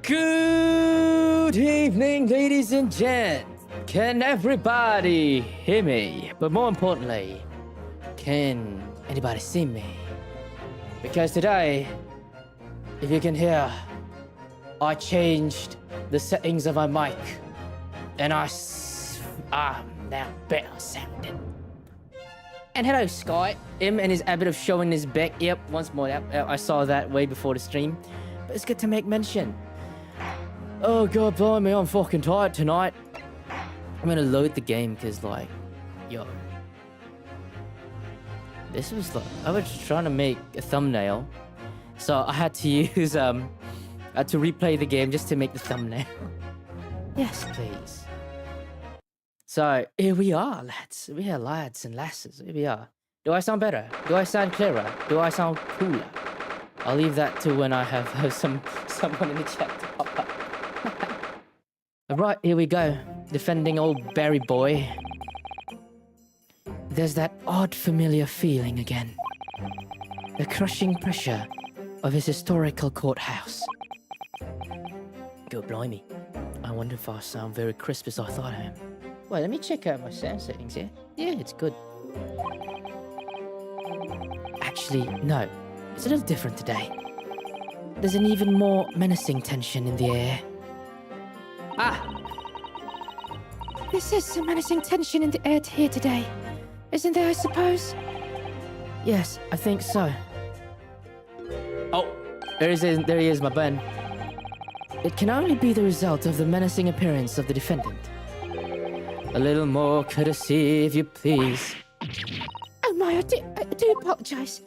Good evening, ladies and gents. Can everybody hear me? But more importantly, can anybody see me? Because today, if you can hear, I changed the settings of my mic, and I'm now better sounding. And hello, Sky. Him and his habit of showing his back. Yep, once more. Yep, I saw that way before the stream. But it's good to make mention. Oh god, blimey, I'm fucking tired tonight. I'm gonna load the game because, like, yo. This was like, I was trying to make a thumbnail. So I had to use, I had to replay the game just to make the thumbnail. Yes, please. So, here we are, lads. We are lads and lasses. Here we are. Do I sound better? Do I sound clearer? Do I sound cooler? I'll leave that to when I have someone in the chat to pop up. Alright, here we go. Defending old Barry boy. There's that odd familiar feeling again. The crushing pressure of his historical courthouse. Go blimey. I wonder if I sound very crisp as I thought I am. Well, let me check out my sound settings here. Yeah, it's good. Actually, no. It's a little different today. There's an even more menacing tension in the air. Ah! This is some menacing tension in the air here today. Isn't there, I suppose? Yes, I think so. Oh, there he is, my Ben. It can only be the result of the menacing appearance of the defendant. A little more courtesy, if you please. Oh my, I do apologize.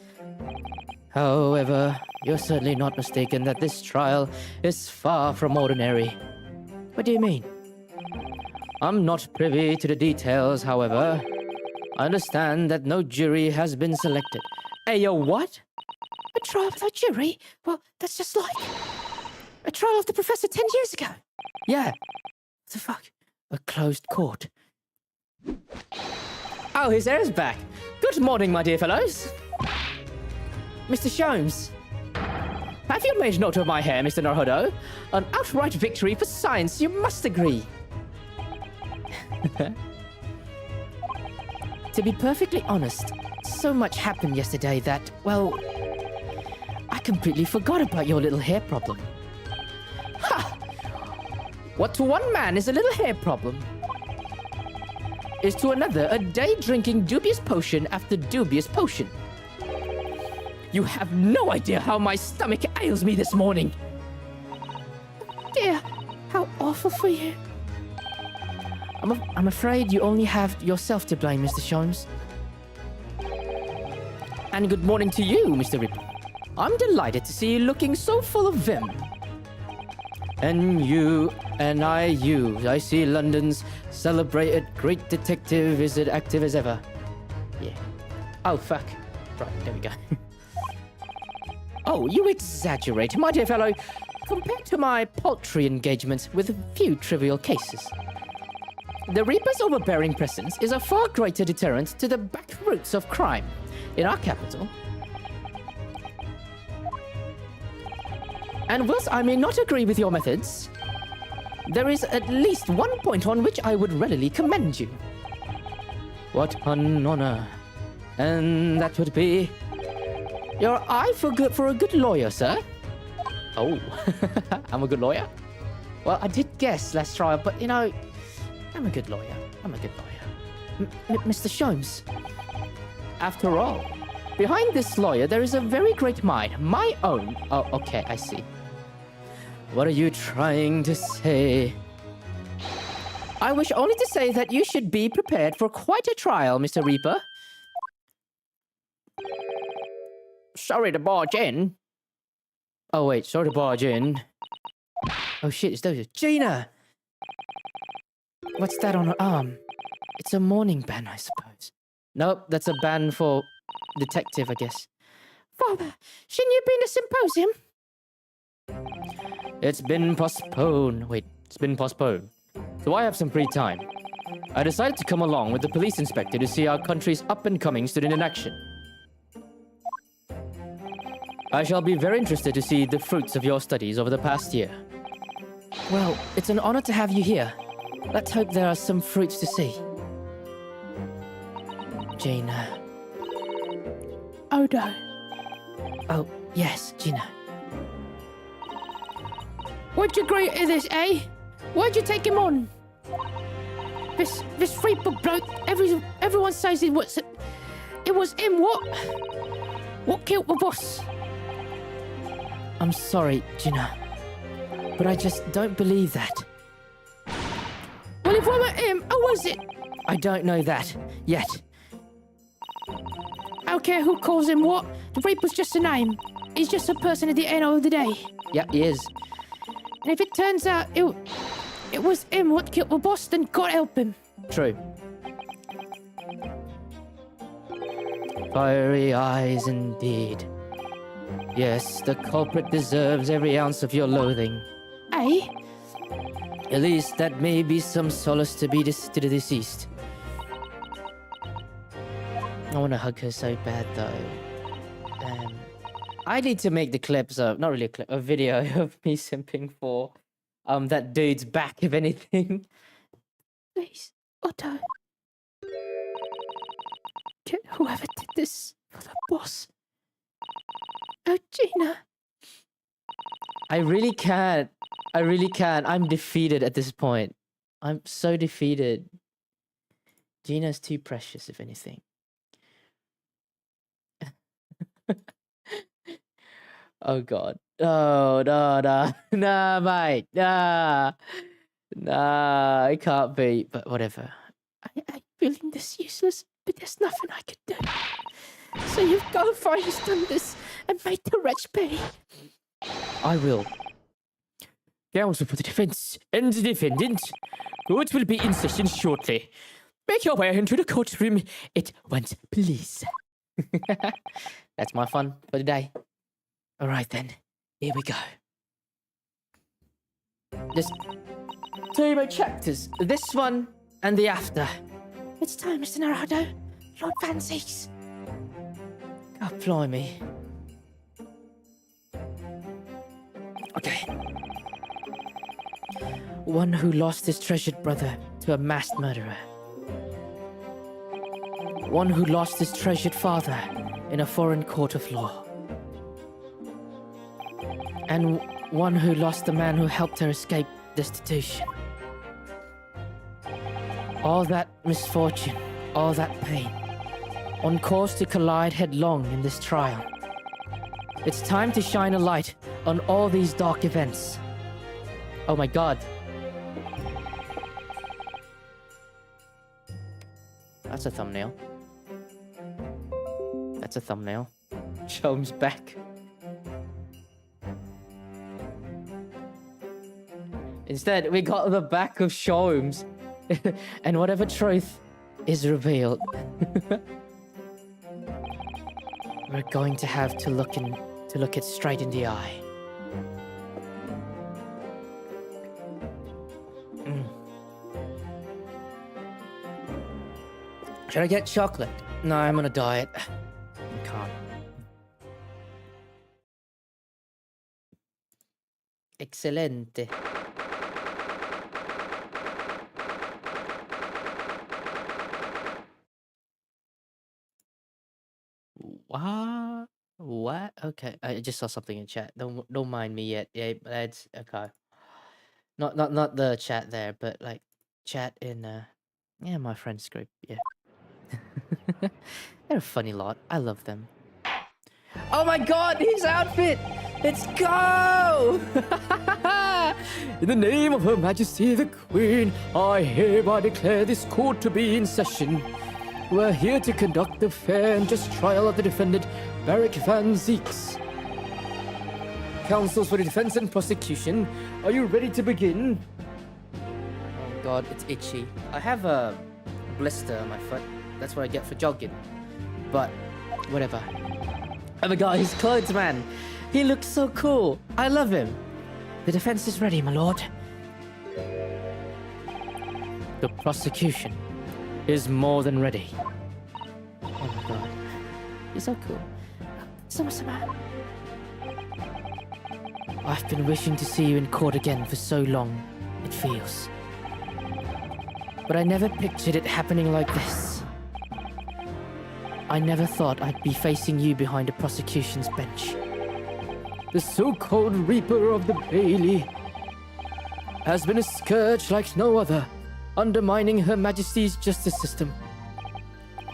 However, you're certainly not mistaken that this trial is far from ordinary. What do you mean? I'm not privy to the details, however. I understand that no jury has been selected. Hey, yo, what? A trial without jury? Well, that's just like a trial of the professor 10 years ago. Yeah. What the fuck? A closed court. Oh, his hair's back. Good morning, my dear fellows. Mr. Sholmes. Have you made note of my hair, Mr. Naruhodo? An outright victory for science, you must agree. To be perfectly honest, so much happened yesterday that, well, I completely forgot about your little hair problem. Ha! What to one man is a little hair problem, is to another a day drinking dubious potion after dubious potion. You have no idea how my stomach ails me this morning. Dear, how awful for you. I'm afraid you only have yourself to blame, Mr. Sholmes. And good morning to you, Mr. Ripper. I'm delighted to see you looking so full of vim. And you, I see London's celebrated great detective is as active as ever. Yeah. Oh, fuck. Right, there we go. Oh, you exaggerate, my dear fellow, compared to my paltry engagements with a few trivial cases. The Reaper's overbearing presence is a far greater deterrent to the back roots of crime in our capital. And whilst I may not agree with your methods, there is at least one point on which I would readily commend you. What an honor. And that would be your eye for a good lawyer, sir. Oh, I'm a good lawyer? Well, I did guess last trial, but you know, I'm a good lawyer. Mr. Sholmes. After all, behind this lawyer there is a very great mind, my own. Oh, okay, I see. What are you trying to say? I wish only to say that you should be prepared for quite a trial, Mr. Reaper. Sorry to barge in. Oh wait, sorry to barge in. Oh shit, it's those. Gina! What's that on her arm? It's a mourning band, I suppose. Nope, that's a band for detective, I guess. Father, shouldn't you be in a symposium? It's been postponed. Wait, it's been postponed. So I have some free time. I decided to come along with the police inspector to see our country's up-and-coming student in action. I shall be very interested to see the fruits of your studies over the past year. Well, it's an honor to have you here. Let's hope there are some fruits to see. Gina. Odo. Oh, yes, Gina. What'd you agree to this, eh? Why'd you take him on? This Reaper bloke, everyone says it was him, what? What killed the boss? I'm sorry, Gina, but I just don't believe that. Well, if one were him, who was it? I don't know that, yet. I don't care who calls him what. The Reaper's just a name. He's just a person at the end of the day. Yeah, he is. And if it turns out it was him what killed the boss, then God help him. True. Fiery eyes indeed. Yes, the culprit deserves every ounce of your loathing. Eh? At least that may be some solace to the deceased. I want to hug her so bad, though. I need to make the clips of, not really a clip, a video of me simping for that dude's back, if anything. Please, Otto. Get whoever did this for the boss. Gina. I really can't. I really can't. I'm defeated at this point. I'm so defeated. Gina's too precious, if anything. Oh god. Oh no, no, nah, mate. Nah. Nah, it can't be. But whatever. I feeling this useless, but there's nothing I can do. So you've gone far, you've done this, and made the wretch pay. I will. Counsel for the defense and the defendant. Court will be in session shortly. Make your way into the courtroom at once, please. That's my fun for the day. All right then, here we go. Just two more chapters. This one and the after. It's time, Mr. Naruto. Lord fancies. God blimey. Okay. One who lost his treasured brother to a masked murderer. One who lost his treasured father in a foreign court of law. And one who lost the man who helped her escape destitution. All that misfortune, all that pain, on course to collide headlong in this trial. It's time to shine a light on all these dark events. Oh my god. That's a thumbnail. That's a thumbnail. Chom's back. Instead, we got the back of Sholmes. And whatever truth is revealed, we're going to have to look it straight in the eye. Should I get chocolate? No, I'm on a diet. I can't. Excelente. What? Okay, I just saw something in chat. Don't mind me yet. Yeah, that's okay. Not the chat there, but like chat in yeah, my friends group. Yeah. They're a funny lot. I love them. Oh my god, his outfit! Let's go! In the name of Her Majesty the Queen, I hereby declare this court to be in session. We're here to conduct the fair and just trial of the defendant, Barrick Van Zeeks. Counsels for the defense and prosecution, are you ready to begin? Oh god, it's itchy. I have a blister on my foot. That's what I get for jogging. But, whatever. Oh my god, his clothes, man. He looks so cool. I love him. The defense is ready, my lord. The prosecution is more than ready. Oh my god. He's so cool. Sama-sama. I've been wishing to see you in court again for so long, it feels. But I never pictured it happening like this. I never thought I'd be facing you behind a prosecution's bench. The so-called Reaper of the Bailey has been a scourge like no other, undermining Her Majesty's justice system.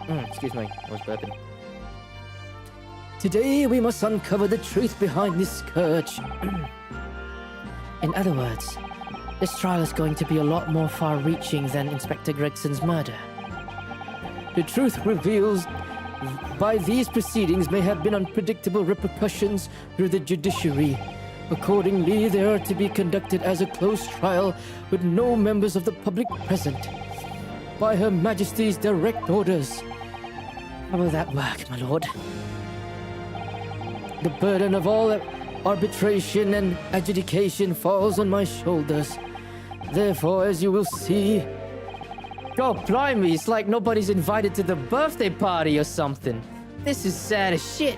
Excuse me, I was burping. Today we must uncover the truth behind this scourge. In other words, this trial is going to be a lot more far-reaching than Inspector Gregson's murder. The truth reveals by these proceedings may have been unpredictable repercussions through the judiciary. Accordingly, they are to be conducted as a closed trial with no members of the public present. By Her Majesty's direct orders. How will that work, my lord? The burden of all arbitration and adjudication falls on my shoulders. Therefore, as you will see... God blimey, it's like nobody's invited to the birthday party or something. This is sad as shit.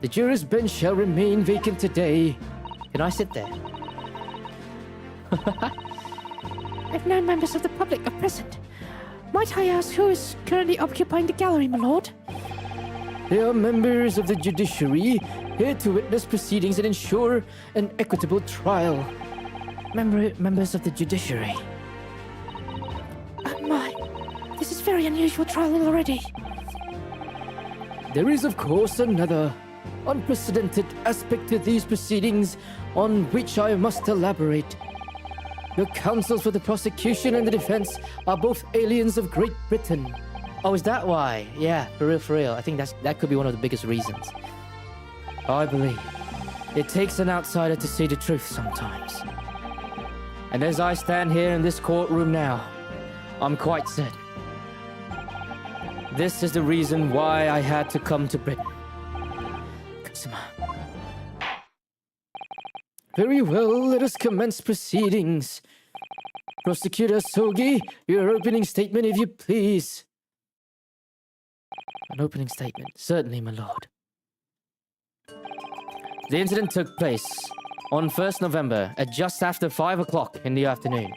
The juror's bench shall remain vacant today. Can I sit there? If no members of the public are present, might I ask who is currently occupying the gallery, my lord? They are members of the judiciary, here to witness proceedings and ensure an equitable trial. Members of the judiciary. Oh my, this is very unusual trial already. There is, of course, another unprecedented aspect to these proceedings on which I must elaborate. The counsels for the prosecution and the defense are both aliens of Great Britain. Oh, is that why? Yeah, for real. I think that could be one of the biggest reasons. I believe it takes an outsider to see the truth sometimes. And as I stand here in this courtroom now, I'm quite certain. This is the reason why I had to come to Britain. Kusuma. Very well, let us commence proceedings. Prosecutor Sogi, your opening statement, if you please. An opening statement, certainly, my lord. The incident took place on 1st November at just after 5 o'clock in the afternoon.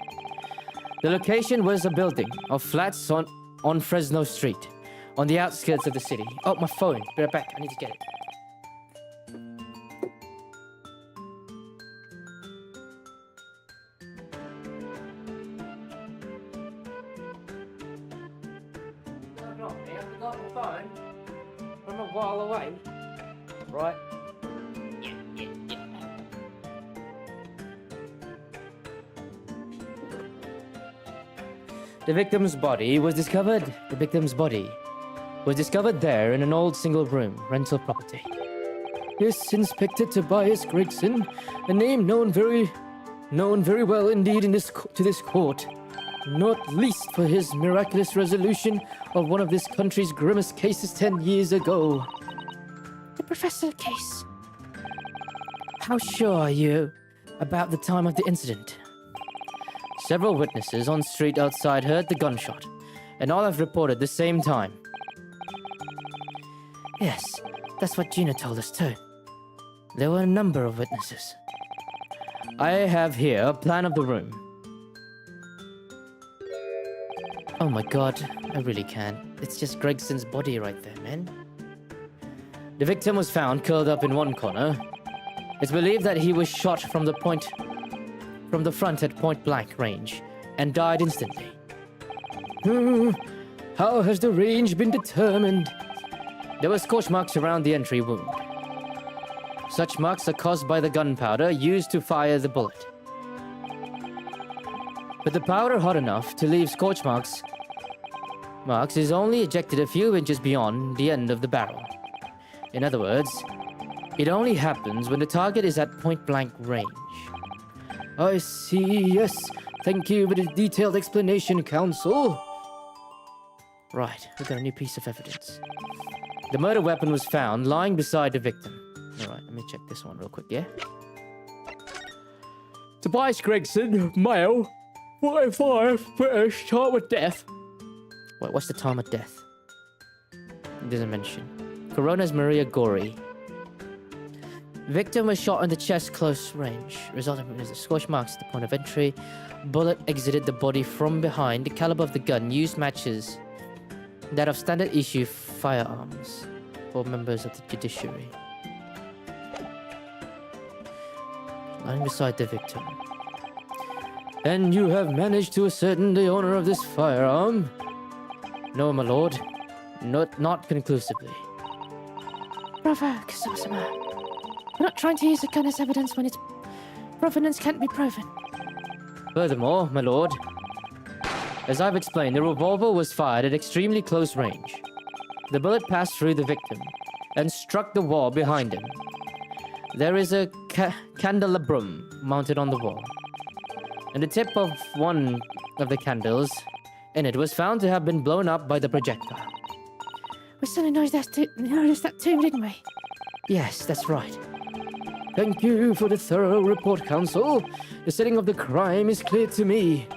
The location was a building of flats on Fresno Street, on the outskirts of the city. Oh, my phone. Be right back. I need to get it. I forgot my phone from a while away. Right. The victim's body was discovered there in an old single-room rental property. Yes, Inspector Tobias Gregson, a name known very well indeed to this court, not least for his miraculous resolution of one of this country's grimmest cases 10 years ago. The professor case. How sure are you about the time of the incident? Several witnesses on street outside heard the gunshot, and all have reported the same time. Yes, that's what Gina told us too. There were a number of witnesses. I have here a plan of the room. Oh my god, I really can't. It's just Gregson's body right there, man. The victim was found curled up in one corner. It's believed that he was shot from the front at point-blank range and died instantly. How has the range been determined? There were scorch marks around the entry wound. Such marks are caused by the gunpowder used to fire the bullet. But the powder hot enough to leave scorch marks is only ejected a few inches beyond the end of the barrel. In other words, it only happens when the target is at point-blank range. I see, yes. Thank you for the detailed explanation, counsel. Right, we've got a new piece of evidence. The murder weapon was found lying beside the victim. Alright, let me check this one real quick, yeah? Tobias Gregson, male, 45, British, time of death. Wait, what's the time of death? It doesn't mention. Coronas Maria Gori. Victim was shot in the chest close range, resulting from the scorch marks at the point of entry. Bullet exited the body from behind. The caliber of the gun used matches that of standard issue firearms for members of the judiciary. Lying beside the victim. And you have managed to ascertain the owner of this firearm? No, my lord. Not conclusively. Bravo, Kusama. We're not trying to use the gun as evidence when its provenance can't be proven. Furthermore, my lord, as I've explained, the revolver was fired at extremely close range. The bullet passed through the victim and struck the wall behind him. There is a candelabrum mounted on the wall, and the tip of one of the candles in it was found to have been blown up by the projectile. We certainly noticed that too, didn't we? Yes, that's right. Thank you for the thorough report, counsel. The setting of the crime is clear to me.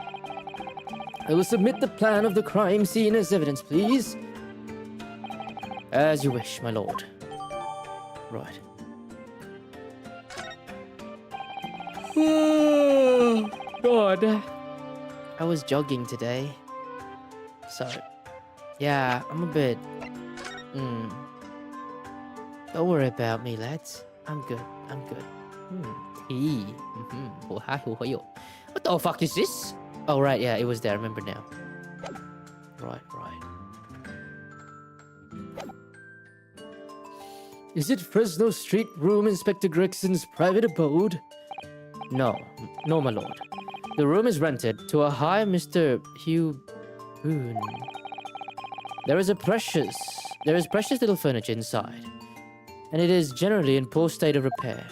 I will submit the plan of the crime scene as evidence, please. As you wish, my lord. Right. Oh, God. I was jogging today. So, yeah, I'm a bit... Don't worry about me, lads. I'm good. Tea. What the fuck is this? Oh, right, yeah, it was there. I remember now. Right. Is it Fresno Street Room Inspector Gregson's private abode? No, my lord. The room is rented to a high Mr. Hugh Boone. There is precious little furniture inside, and it is generally in poor state of repair.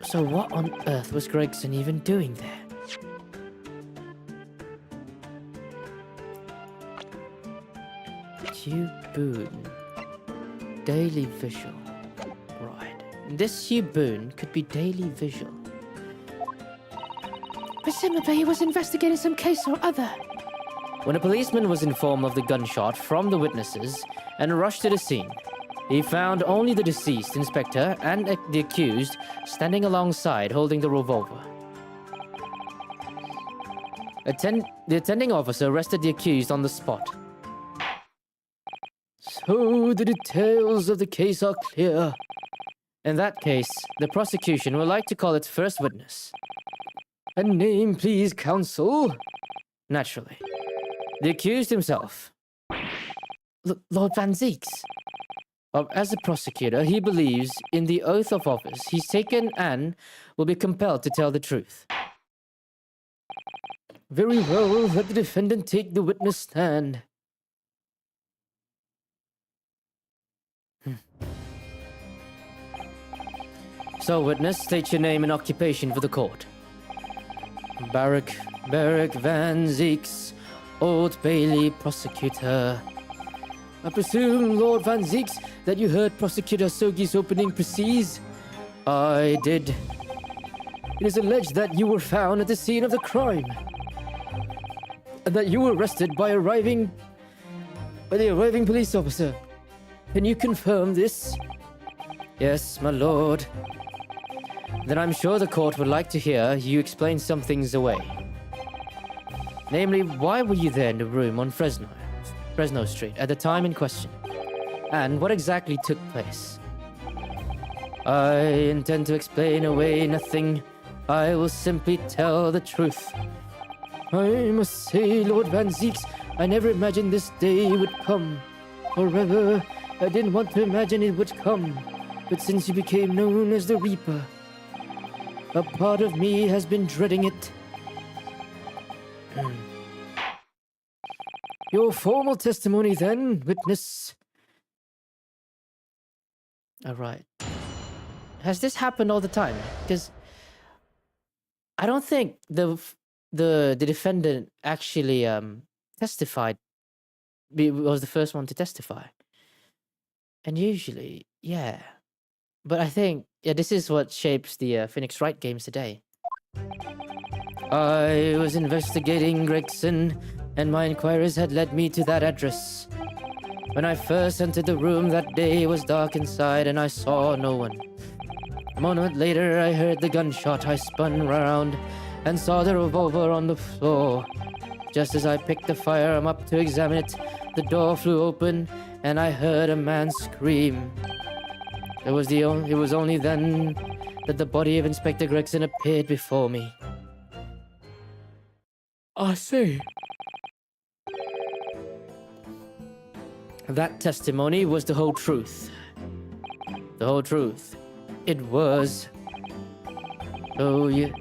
So what on earth was Gregson even doing there? Hugh Boone. Daily visual. Right. This Hugh Boone could be daily visual. Presumably he was investigating some case or other. When a policeman was informed of the gunshot from the witnesses and rushed to the scene, he found only the deceased inspector and the accused standing alongside holding the revolver. The attending officer arrested the accused on the spot. So the details of the case are clear. In that case, the prosecution would like to call its first witness. A name, please, counsel. Naturally. The accused himself. Lord Van Zieks. As a prosecutor, he believes in the oath of office he's taken and will be compelled to tell the truth. Very well, let the defendant take the witness stand. So, witness, state your name and occupation for the court. Barrack Van Zieks, Old Bailey prosecutor. I presume, Lord Van Zieks, that you heard Prosecutor Sogi's opening proceeds? I did. It is alleged that you were found at the scene of the crime, and that you were arrested by the arriving police officer. Can you confirm this? Yes, my lord. Then I'm sure the court would like to hear you explain some things away. Namely, why were you there in the room on Fresno Street at the time in question? And what exactly took place? I intend to explain away nothing. I will simply tell the truth. I must say, Lord Van Zieks, I never imagined this day would come. Or rather, I didn't want to imagine it would come. But since you became known as the Reaper, a part of me has been dreading it. Your formal testimony then, witness. Alright. Has this happened all the time? Because I don't think the defendant actually testified. Was the first one to testify. And usually, yeah. But I think, yeah, this is what shapes the Phoenix Wright games today. I was investigating Gregson, and my inquiries had led me to that address. When I first entered the room that day, it was dark inside, and I saw no one. A moment later, I heard the gunshot. I spun round and saw the revolver on the floor. Just as I picked the firearm up to examine it, the door flew open, and I heard a man scream. It was only then that the body of Inspector Gregson appeared before me. I see. That testimony was the whole truth. The whole truth. It was. So you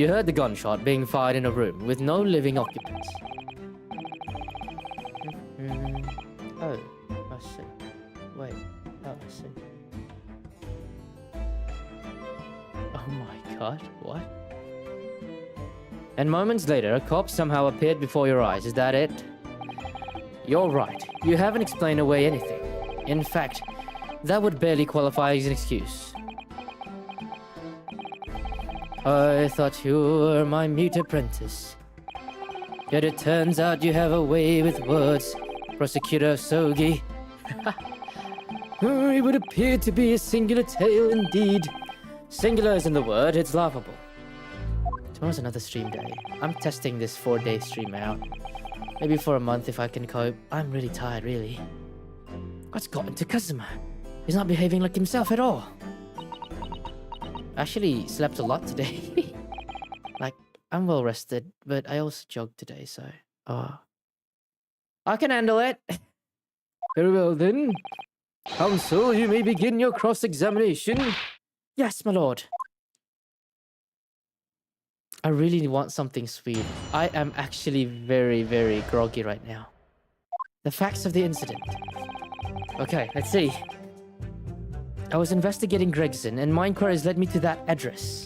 heard the gunshot being fired in a room with no living occupants. Oh, I see. Wait. Oh, I see. Oh my god, what? And moments later, a corpse somehow appeared before your eyes. Is that it? You're right. You haven't explained away anything. In fact, that would barely qualify as an excuse. I thought you were my mute apprentice. Yet it turns out you have a way with words, Prosecutor Sogi. It would appear to be a singular tale indeed. Singular isn't the word, it's laughable. Tomorrow's another stream day. I'm testing this 4-day stream out. Maybe for a month if I can cope. I'm really tired, really. What's got into Kazuma? He's not behaving like himself at all. Actually slept a lot today. Like, I'm well rested, but I also jogged today, so... I can handle it. Very well then. Counsel, you may begin your cross-examination. Yes, my lord. I really want something sweet. I am actually very, very groggy right now. The facts of the incident. Okay, let's see. I was investigating Gregson, and my inquiries led me to that address.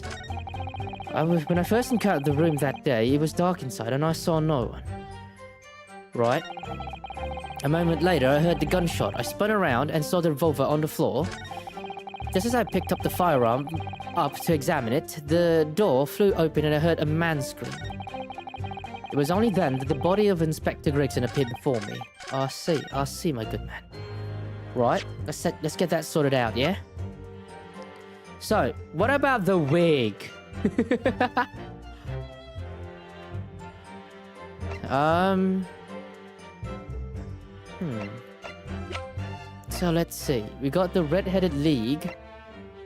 When I first encountered the room that day, it was dark inside, and I saw no one. Right. A moment later, I heard the gunshot. I spun around and saw the revolver on the floor. Just as I picked up the firearm up to examine it, the door flew open and I heard a man scream. It was only then that the body of Inspector Gregson appeared before me. I see, my good man. Right, let's get that sorted out, yeah? So, what about the wig? So let's see. We got the Red-Headed League.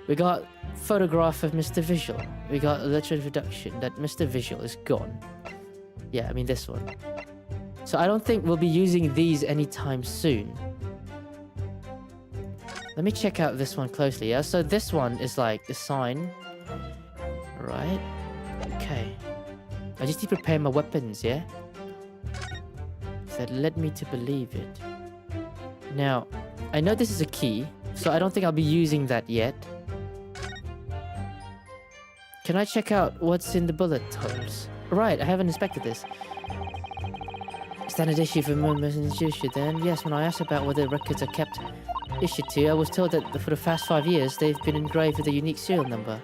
We got photograph of Mr. Visual. We got a letter of introduction that Mr. Visual is gone. Yeah, I mean this one. So I don't think we'll be using these anytime soon. Let me check out this one closely, yeah? So this one is like the sign. Right. Okay. I just need to prepare my weapons, yeah? That led me to believe it. Now, I know this is a key, so I don't think I'll be using that yet. Can I check out what's in the bullet holes? Right, I haven't inspected this. Standard issue for members in the issue then. Yes, when I asked about whether records are kept issued to, I was told that for the past 5 years, they've been engraved with a unique serial number.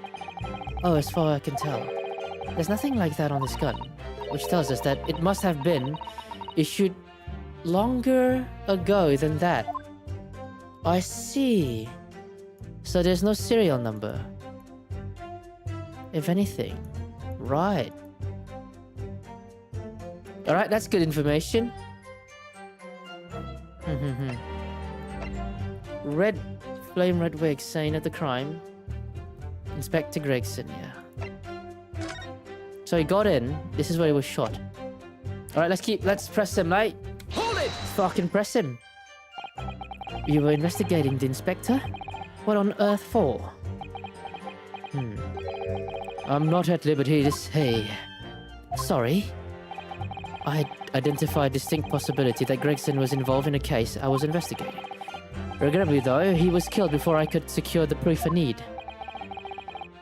Oh, as far as I can tell. There's nothing like that on this gun, which tells us that it must have been issued longer ago than that. I see. So there's no serial number. If anything. Right. Alright, that's good information. Flame red wig, scene of the crime. Inspector Gregson, yeah. So he got in. This is where he was shot. Alright, let's press him, mate. Hold it! Let's fucking press him. You were investigating the inspector? What on earth for? I'm not at liberty to say. Sorry. I identified distinct possibility that Gregson was involved in a case I was investigating. Regrettably though, he was killed before I could secure the proof I need.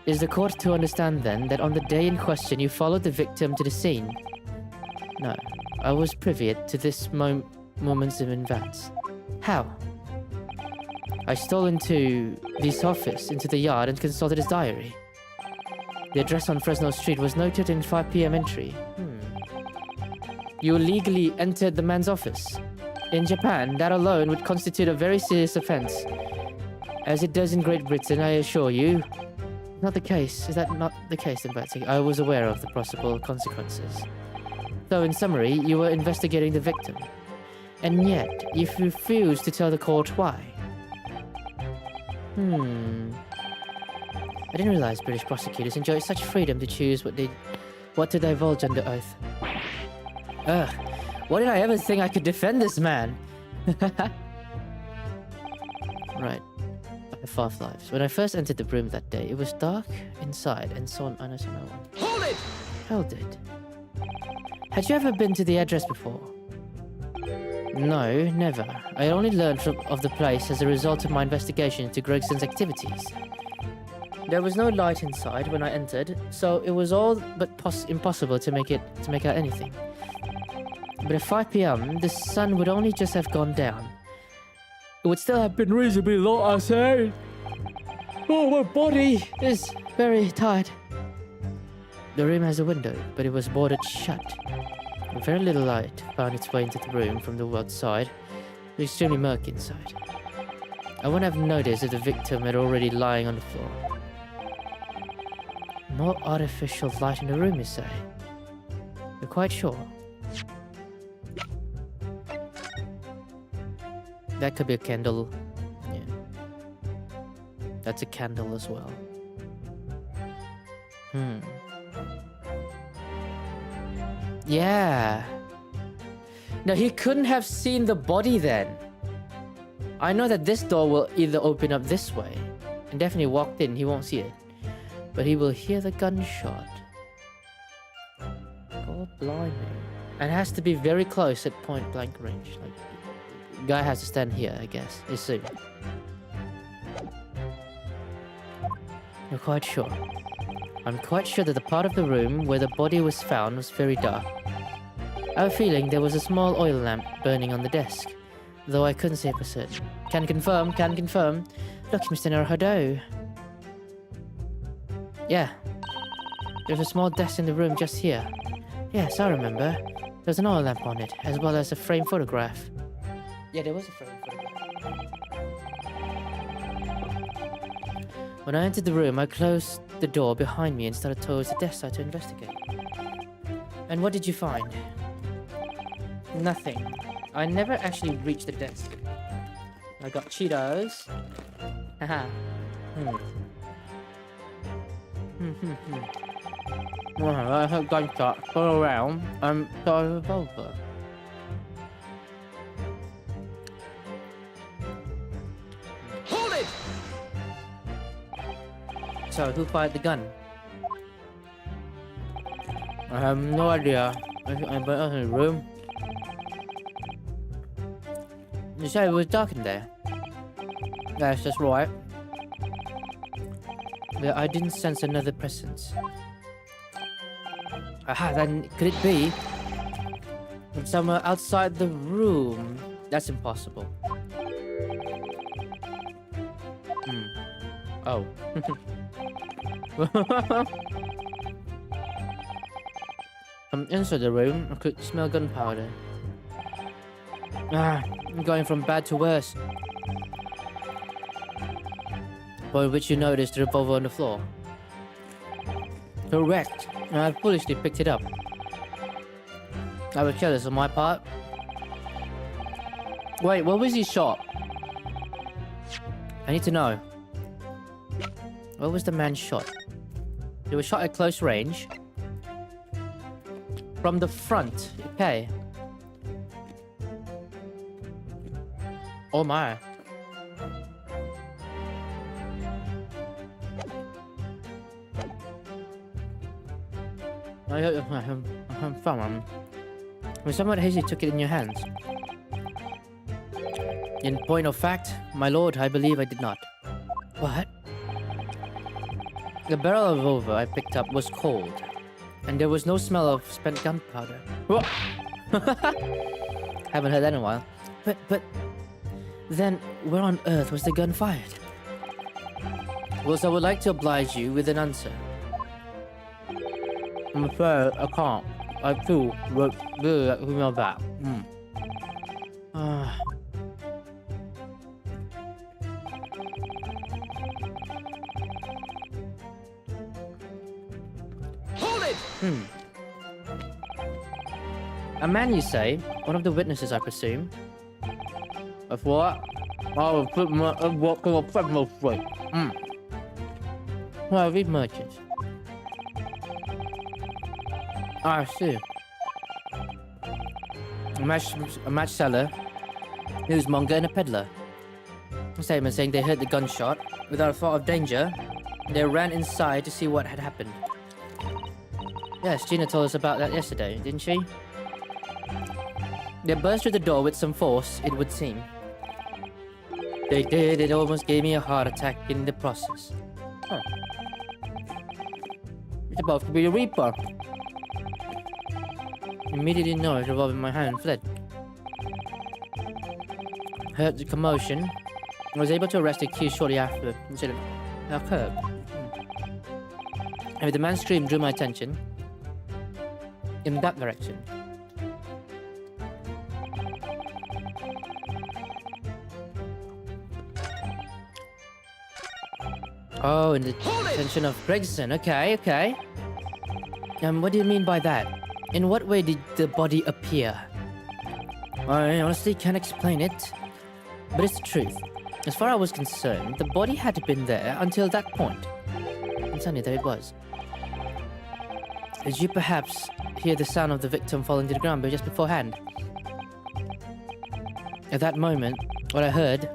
Is the court to understand then that on the day in question you followed the victim to the scene? No, I was privy to this moments of advance. How? I stole into this office, into the yard, and consulted his diary. The address on Fresno Street was noted in 5 p.m. entry. You illegally entered the man's office. In Japan, that alone would constitute a very serious offense. As it does in Great Britain, I assure you. Not the case. Is that not the case in Betsy? I was aware of the possible consequences. So, in summary, you were investigating the victim. And yet, you refused to tell the court why. I didn't realize British prosecutors enjoy such freedom to choose what to divulge under oath. Ugh, why did I ever think I could defend this man? Right. I have 5 lives. When I first entered the room that day, it was dark inside and saw no one. Hold it! Held it. Had you ever been to the address before? No, never. I only learned of the place as a result of my investigation into Gregson's activities. There was no light inside when I entered, so it was all but impossible to make out anything. But at 5 p.m., the sun would only just have gone down. It would still have been reasonably low, I say. Oh, my body is very tired. The room has a window, but it was boarded shut. Very little light found its way into the room from the outside. It was extremely murky inside. I wouldn't have noticed if the victim had already lying on the floor. No artificial light in the room, you say? You're quite sure? That could be a candle. Yeah. That's a candle as well. Yeah. No, he couldn't have seen the body then. I know that this door will either open up this way, and definitely walked in, he won't see it. But he will hear the gunshot. God blimey. And it has to be very close at point blank range. Like, guy has to stand here, I guess. It's soon. You're quite sure? I'm quite sure that the part of the room where the body was found was very dark. I have a feeling there was a small oil lamp burning on the desk, though I couldn't say for certain. Can confirm, can confirm. Look, Mr. Naruhodo. Yeah. There's a small desk in the room just here. Yes, I remember. There's an oil lamp on it, as well as a framed photograph. Yeah, there was a framed photograph. When I entered the room, I closed the door behind me and started towards the desk side to investigate. And what did you find? Nothing. I never actually reached the desk. I got Cheetos. Haha. Well, I heard gunshots all around and saw a revolver. Hold it! So, who fired the gun? I have no idea. I went out in the room. You said it was dark in there. That's just right. But I didn't sense another presence. Aha, then could it be from somewhere outside the room? That's impossible. Oh. From inside the room, I could smell gunpowder. I'm going from bad to worse. Point which you noticed the revolver on the floor. Correct. I foolishly picked it up. I was careless on my part. Wait, what was he shot? I need to know. What was the man shot? He was shot at close range. From the front. Okay. Oh my. I'm fine. When someone hastily took it in your hands. In point of fact, my lord, I believe I did not. What? The barrel of revolver I picked up was cold, and there was no smell of spent gunpowder. Haven't heard that in a while. But then where on earth was the gun fired? Well, so I would like to oblige you with an answer. I'm afraid I can't. I feel really like we know that. Hold it! A man, you say? One of the witnesses, I presume? Of what? I will put my walk on a federal street. Well, read merchants. I see. A match seller, newsmonger, and a peddler. A statement saying they heard the gunshot. Without a thought of danger, they ran inside to see what had happened. Yes, Gina told us about that yesterday, didn't she? They burst through the door with some force, it would seem. They did, it almost gave me a heart attack in the process. Huh. It's about to be a reaper. Immediately noticed the revolver in my hand and fled. Heard the commotion. Was able to arrest the accused shortly after the incident occurred. And the man's scream drew my attention in that direction. Oh, in the attention of Gregson. Okay. What do you mean by that? In what way did the body appear? I honestly can't explain it. But it's the truth. As far as I was concerned, the body had been there until that point. And suddenly there it was. Did you perhaps hear the sound of the victim falling to the ground just beforehand? At that moment, what I heard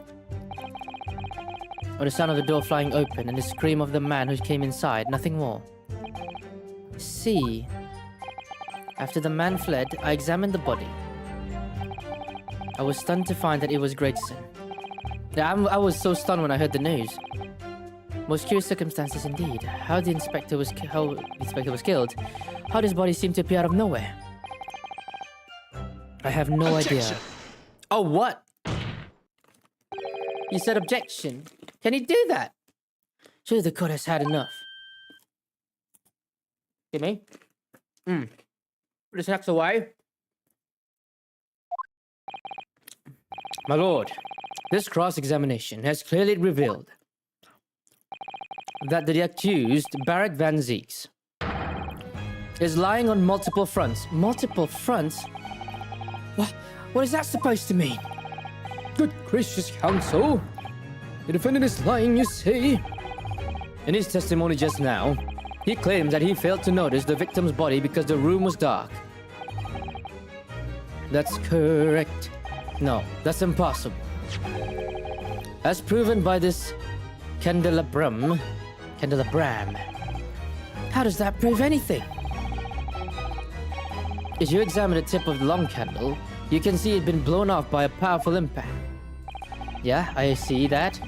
was the sound of the door flying open and the scream of the man who came inside, nothing more. See, after the man fled, I examined the body. I was stunned to find that it was Gregson. I was so stunned when I heard the news. Most curious circumstances indeed. How the inspector was killed. How this body seemed to appear out of nowhere. I have no idea. Oh, what? You said objection. Can he do that? Surely the court has had enough. Give me. Put the snacks away. My lord, this cross-examination has clearly revealed that the accused, Barrett Van Zeeks, is lying on multiple fronts. Multiple fronts? What is that supposed to mean? Good gracious, counsel. The defendant is lying, you say? In his testimony just now, he claims that he failed to notice the victim's body because the room was dark. That's correct. No, that's impossible. As proven by this candelabrum. How does that prove anything? As you examine the tip of the long candle, you can see it been blown off by a powerful impact. Yeah, I see that.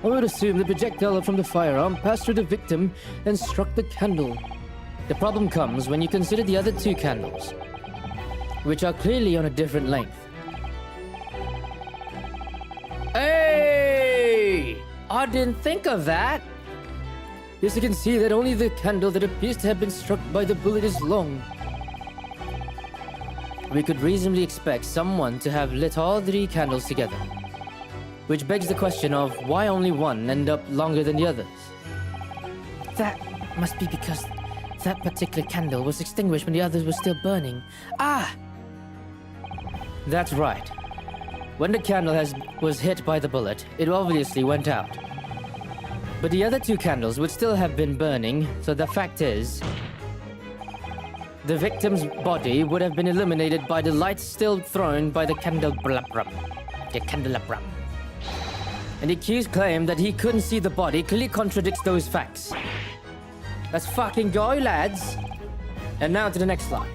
I would assume the projectile from the firearm passed through the victim and struck the candle. The problem comes when you consider the other two candles, which are clearly on a different length. Hey! I didn't think of that! Yes, you can see that only the candle that appears to have been struck by the bullet is long. We could reasonably expect someone to have lit all three candles together. Which begs the question of why only one ended up longer than the others. That must be because that particular candle was extinguished when the others were still burning. Ah! That's right. When the candle was hit by the bullet, it obviously went out. But the other two candles would still have been burning, so the fact is, the victim's body would have been illuminated by the light still thrown by the candelabrum. And the accused claim that he couldn't see the body clearly contradicts those facts. Let's fucking go, lads! And now to the next slide.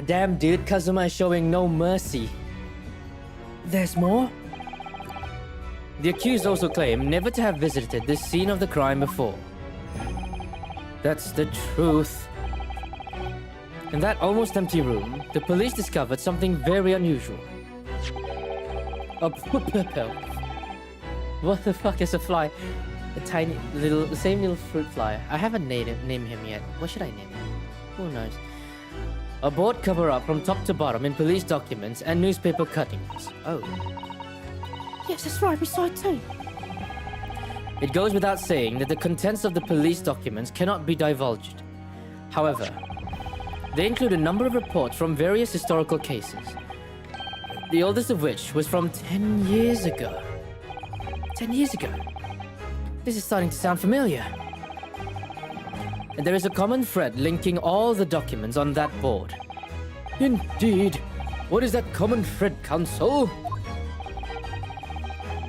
Damn, dude, Kazuma is showing no mercy. There's more? The accused also claimed never to have visited the scene of the crime before. That's the truth. In that almost empty room, the police discovered something very unusual. A purple. What the fuck is a fly? The same little fruit fly. I haven't named him yet. What should I name him? Who knows? A board cover-up from top to bottom in police documents and newspaper cuttings. Oh. Yes, that's right, we saw it too. It goes without saying that the contents of the police documents cannot be divulged. However, they include a number of reports from various historical cases. The oldest of which was from 10 years ago. 10 years ago? This is starting to sound familiar. And there is a common thread linking all the documents on that board. Indeed. What is that common thread, counsel?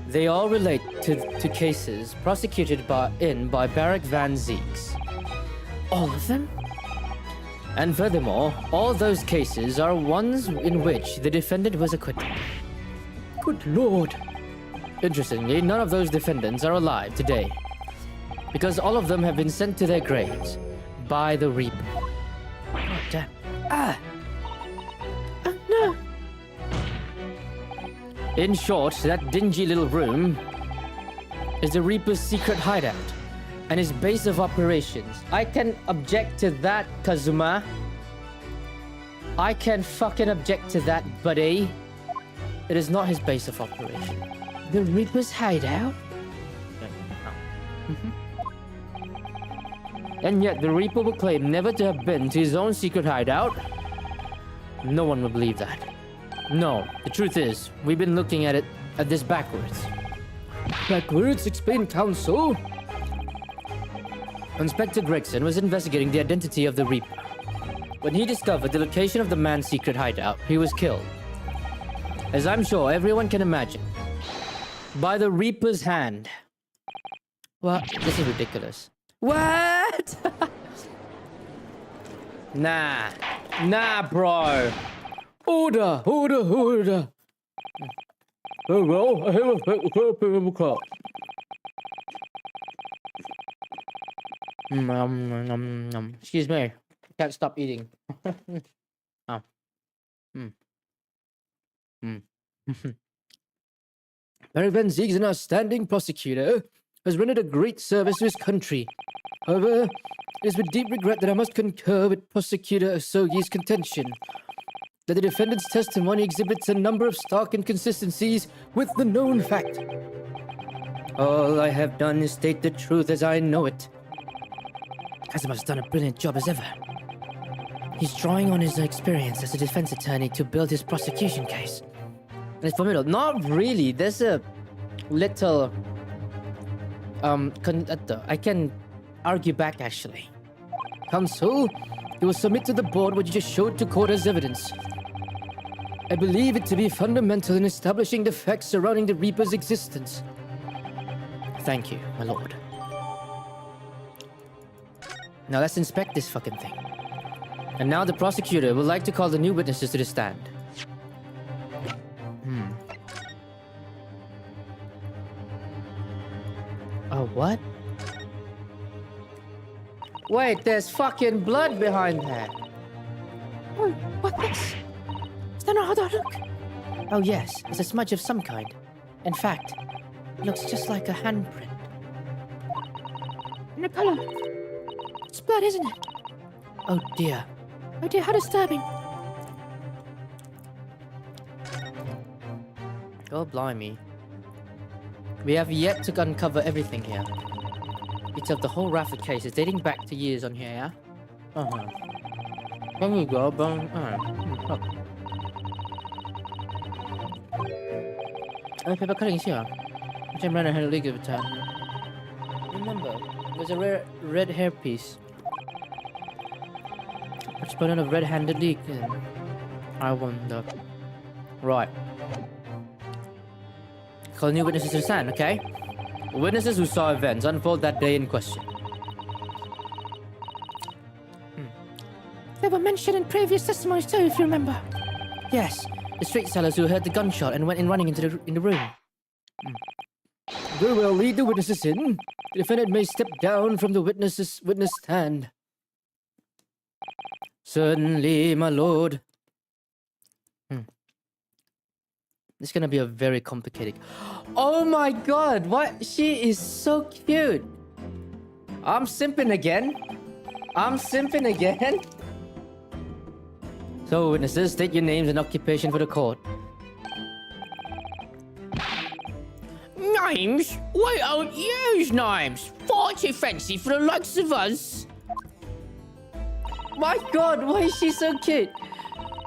They all relate to cases prosecuted by Barrett Van Zeeks. All of them? And furthermore, all those cases are ones in which the defendant was acquitted. Good lord. Interestingly, none of those defendants are alive today, because all of them have been sent to their graves by the Reaper. Oh, damn. Ah! Oh, no! In short, that dingy little room is the Reaper's secret hideout and his base of operations. I can object to that, Kazuma. I can fucking object to that, buddy. It is not his base of operation. The Reaper's hideout? And yet the Reaper will claim never to have been to his own secret hideout. No one will believe that. No, the truth is, we've been looking at this backwards. Backwards? Explain, Counsel. Inspector Gregson was investigating the identity of the Reaper. When he discovered the location of the man's secret hideout, he was killed. As I'm sure everyone can imagine. By the Reaper's hand. What? This is ridiculous. What? Nah. Nah, bro. Order. Oh, well, I have a paper cup. Excuse me. I can't stop eating. Oh. Mary Van Zieg's an outstanding prosecutor, has rendered a great service to his country. However, it is with deep regret that I must concur with Prosecutor Osogi's contention that the defendant's testimony exhibits a number of stark inconsistencies with the known fact. All I have done is state the truth as I know it. Kazuma has done a brilliant job as ever. He's drawing on his experience as a defense attorney to build his prosecution case. And it's formidable. Not really. There's a little... I can argue back, actually. Counsel, you will submit to the board what you just showed to court as evidence. I believe it to be fundamental in establishing the facts surrounding the Reaper's existence. Thank you, my lord. Now let's inspect this fucking thing. And now the prosecutor would like to call the new witnesses to the stand. Oh, what? Wait, there's fucking blood behind that. Oh, what's this? Is that not how that look? Oh yes, it's a smudge of some kind. In fact, it looks just like a handprint. And the color. It's blood, isn't it? Oh dear. Oh dear, how disturbing. Oh blimey. We have yet to uncover everything here. It's of the whole raft of cases dating back to years on here, yeah? Uh-huh. There you go, bone. Oh. Oh, paper cuttings here. Which I'm running a league of a time. Remember, there's a rare red hairpiece. Which put on a red-handed leak in. I wonder. Right. Call new witnesses to the stand, okay? Witnesses who saw events unfold that day in question. They were mentioned in previous testimonies too, if you remember. Yes, the street sellers who heard the gunshot and went in running into the room. Very well, lead the witnesses in. The defendant may step down from the witness stand. Certainly, my lord. This is gonna be a very complicated... Oh my god, what? She is so cute. I'm simping again. So, witnesses, state your names and occupation for the court. Names? We don't use names. Far too fancy for the likes of us. My god, why is she so cute?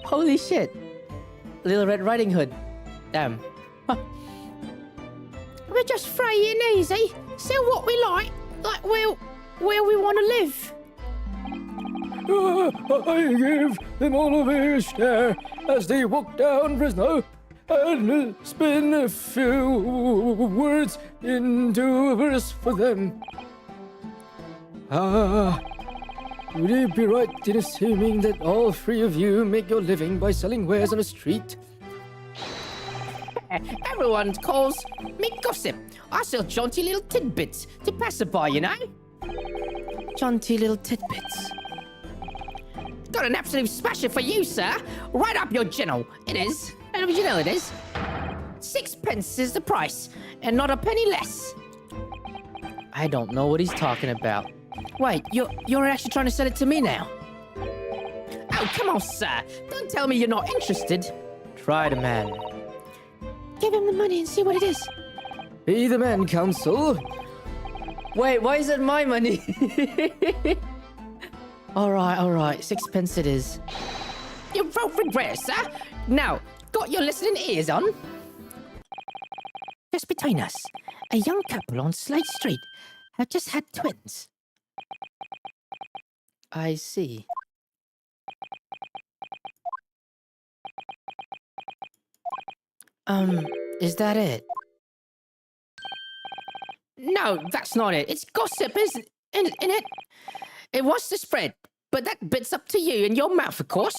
Holy shit. Little Red Riding Hood. Damn. We're just free and easy. Sell what we like where we want to live. I give them all of a share as they walk down prisoner and spin a few words into a verse for them. Would it be right in assuming that all three of you make your living by selling wares on the street? Everyone calls me gossip. I sell jaunty little tidbits to passerby, you know? Jaunty little tidbits. Got an absolute smasher for you, sir. Right up your channel. It is. And you know it is. 6p is the price, and not a penny less. I don't know what he's talking about. Wait, you're actually trying to sell it to me now? Oh, come on, sir. Don't tell me you're not interested. Try the man. Give him the money and see what it is. Be the man, counsel. Wait, why is it my money? Alright, 6p it is. You won't regret it, sir. Now, got your listening ears on? Just between us, a young couple on Slade Street have just had twins. I see. Is that it? No, that's not it. It's gossip, isn't it? It wants to spread, but that bit's up to you and your mouth, of course.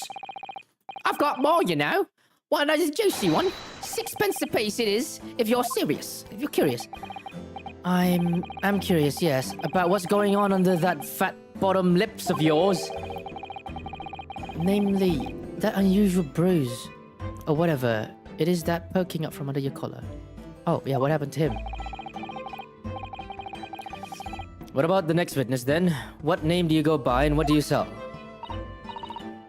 I've got more, you know. One of those juicy one. 6p a piece it is, if you're serious, if you're curious. I'm curious, yes, about what's going on under that fat bottom lips of yours. Namely, that unusual bruise, or whatever it is that poking up from under your collar. Oh, yeah, what happened to him? What about the next witness, then? What name do you go by and what do you sell?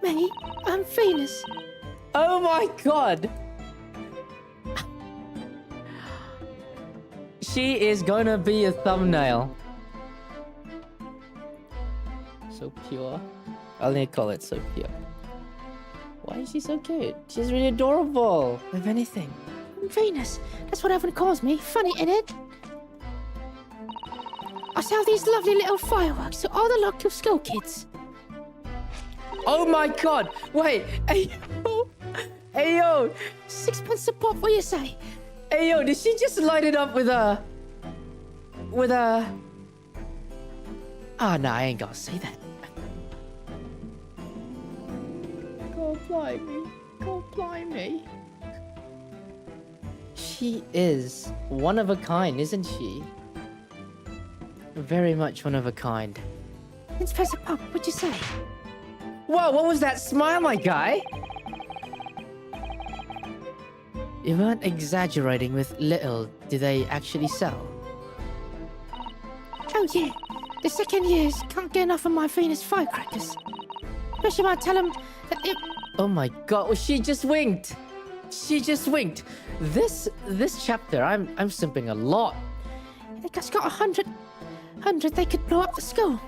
Me? I'm Venus. Oh my god! She is gonna be a thumbnail. So pure. I'll need to call it so pure. Why is she so cute? She's really adorable. If anything. I'm Venus. That's what everyone calls me. Funny, innit? I sell these lovely little fireworks to all the local school kids. Oh my god! Wait! Hey yo! Hey yo! 6p a pop, what do you say? Hey yo, did she just light it up with a... Oh no, I ain't gonna say that. God blimey. God blimey. She is one of a kind, isn't she? Very much one of a kind. 6p a pop, what'd you say? Whoa, what was that smile, my guy? You weren't exaggerating with little, do they actually sell? Oh yeah, the second years can't get enough of my Venus firecrackers. Especially when I tell them that it... Oh my god, well, she just winked. She just winked. This chapter, I'm simping a lot. They just got 100, they could blow up the school.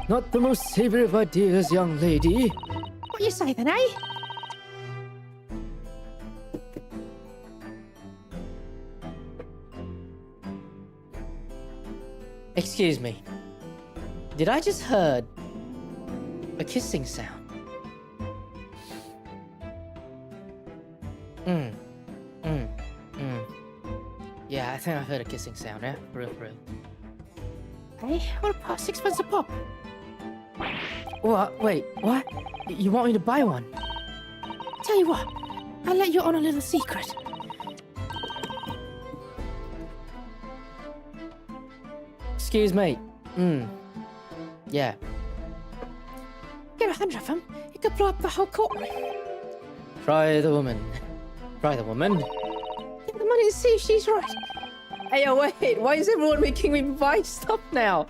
Not the most savory of ideas, young lady. What you say then, eh? Excuse me. Did I just heard a kissing sound? Yeah, I think I heard a kissing sound, yeah? For real. Hey, what about 6p a pop? What? Wait, what? You want me to buy one? Tell you what, I'll let you on a little secret. Excuse me. Yeah. Get 100 of them, you could blow up the whole courtroom. Try the woman. Try the woman. Get the money to see if she's right. Hey, oh, wait. Why is everyone making me buy stuff now?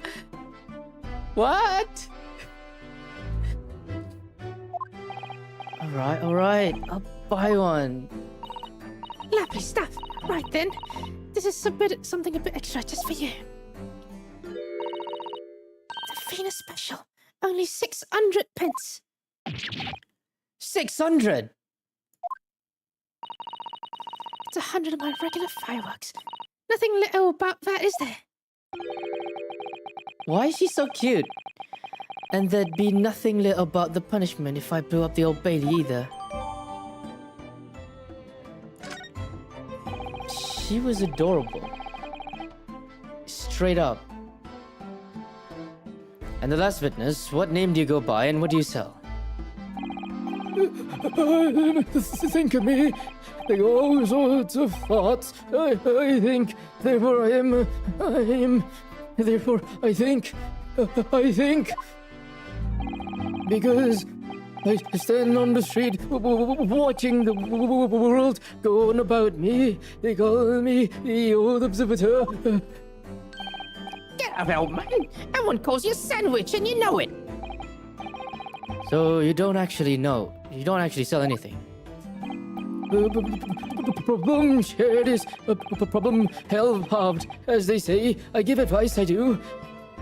What? All right. I'll buy one. Lovely stuff. Right then, this is something a bit extra just for you. The Venus special. Only 600p. 600? It's 100 of my regular fireworks. Nothing little about that, is there? Why is she so cute? And there'd be nothing little about the punishment if I blew up the Old Bailey either. She was adorable. Straight up. And the last witness, what name do you go by and what do you sell? Think of me. Like all sorts of thoughts. I think, therefore I am, therefore I think. Because I stand on the street watching the world go on about me. They call me the old observer. Get up, old man. Everyone calls you a sandwich and you know it. So you don't actually know. You don't actually sell anything. Problem shared is a problem held halved, as they say. I give advice, I do.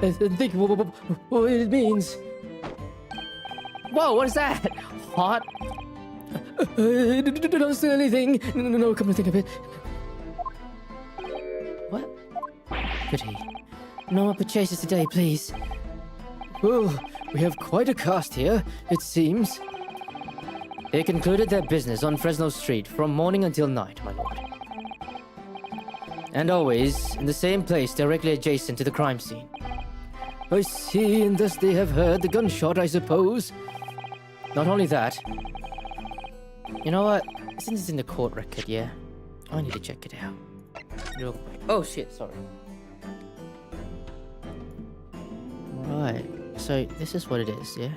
And think what it means. Whoa, what is that? Hot? Don't steal anything. No, come to think of it. What? Pity. No more purchases today, please. Well, we have quite a cast here, it seems. They concluded their business on Fresno Street from morning until night, my lord. And always in the same place directly adjacent to the crime scene. I see, and thus they have heard the gunshot, I suppose. Not only that. You know what? Since it's in the court record, yeah? I need to check it out. Real quick. Oh shit, sorry. Right. So this is what it is, yeah?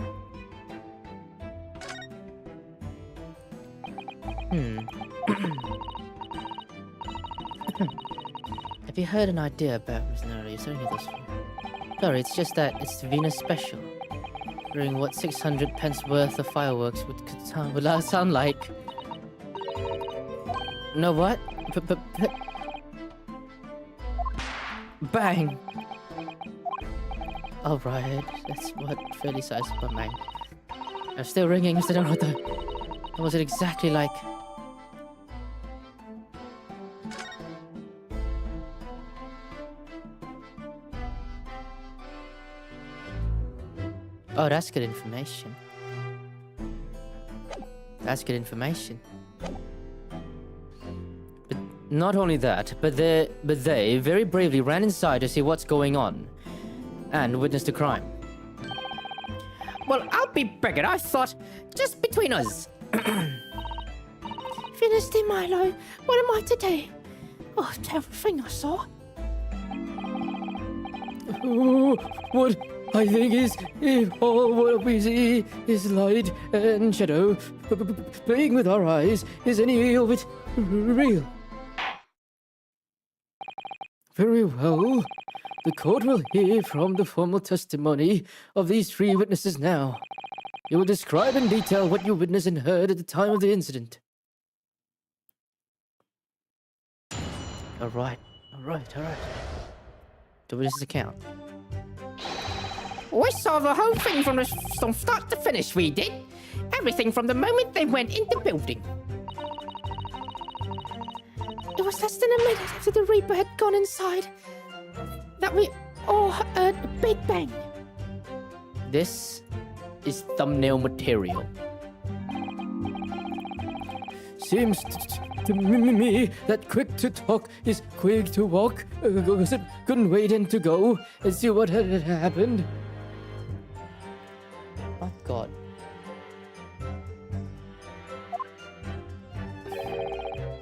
Have you heard an idea about Miss Neri? Is there any of this? Sorry, it's just that it's Venus special. During what 600 pence worth of fireworks would sound like. No, what? Bang! Alright, that's what fairly sizable bang. I'm still ringing, I don't know what was it exactly like? Oh, that's good information. That's good information. But not only that, but they very bravely ran inside to see what's going on and witnessed the crime. Well, I'll be begging. I thought, just between us. Venus de Milo, what am I to do? Oh, everything I saw. Oh, what I think is, if all what we see is light and shadow, playing with our eyes, is any of it real? Very well. The court will hear from the formal testimony of these three witnesses now. You will describe in detail what you witnessed and heard at the time of the incident. Alright. The witness account. We saw the whole thing from start to finish, we did. Everything from the moment they went in the building. It was less than a minute after the Reaper had gone inside that we all heard a big bang. This is thumbnail material. Seems to me that quick to talk is quick to walk. Couldn't wait and to go and see what had happened. My God.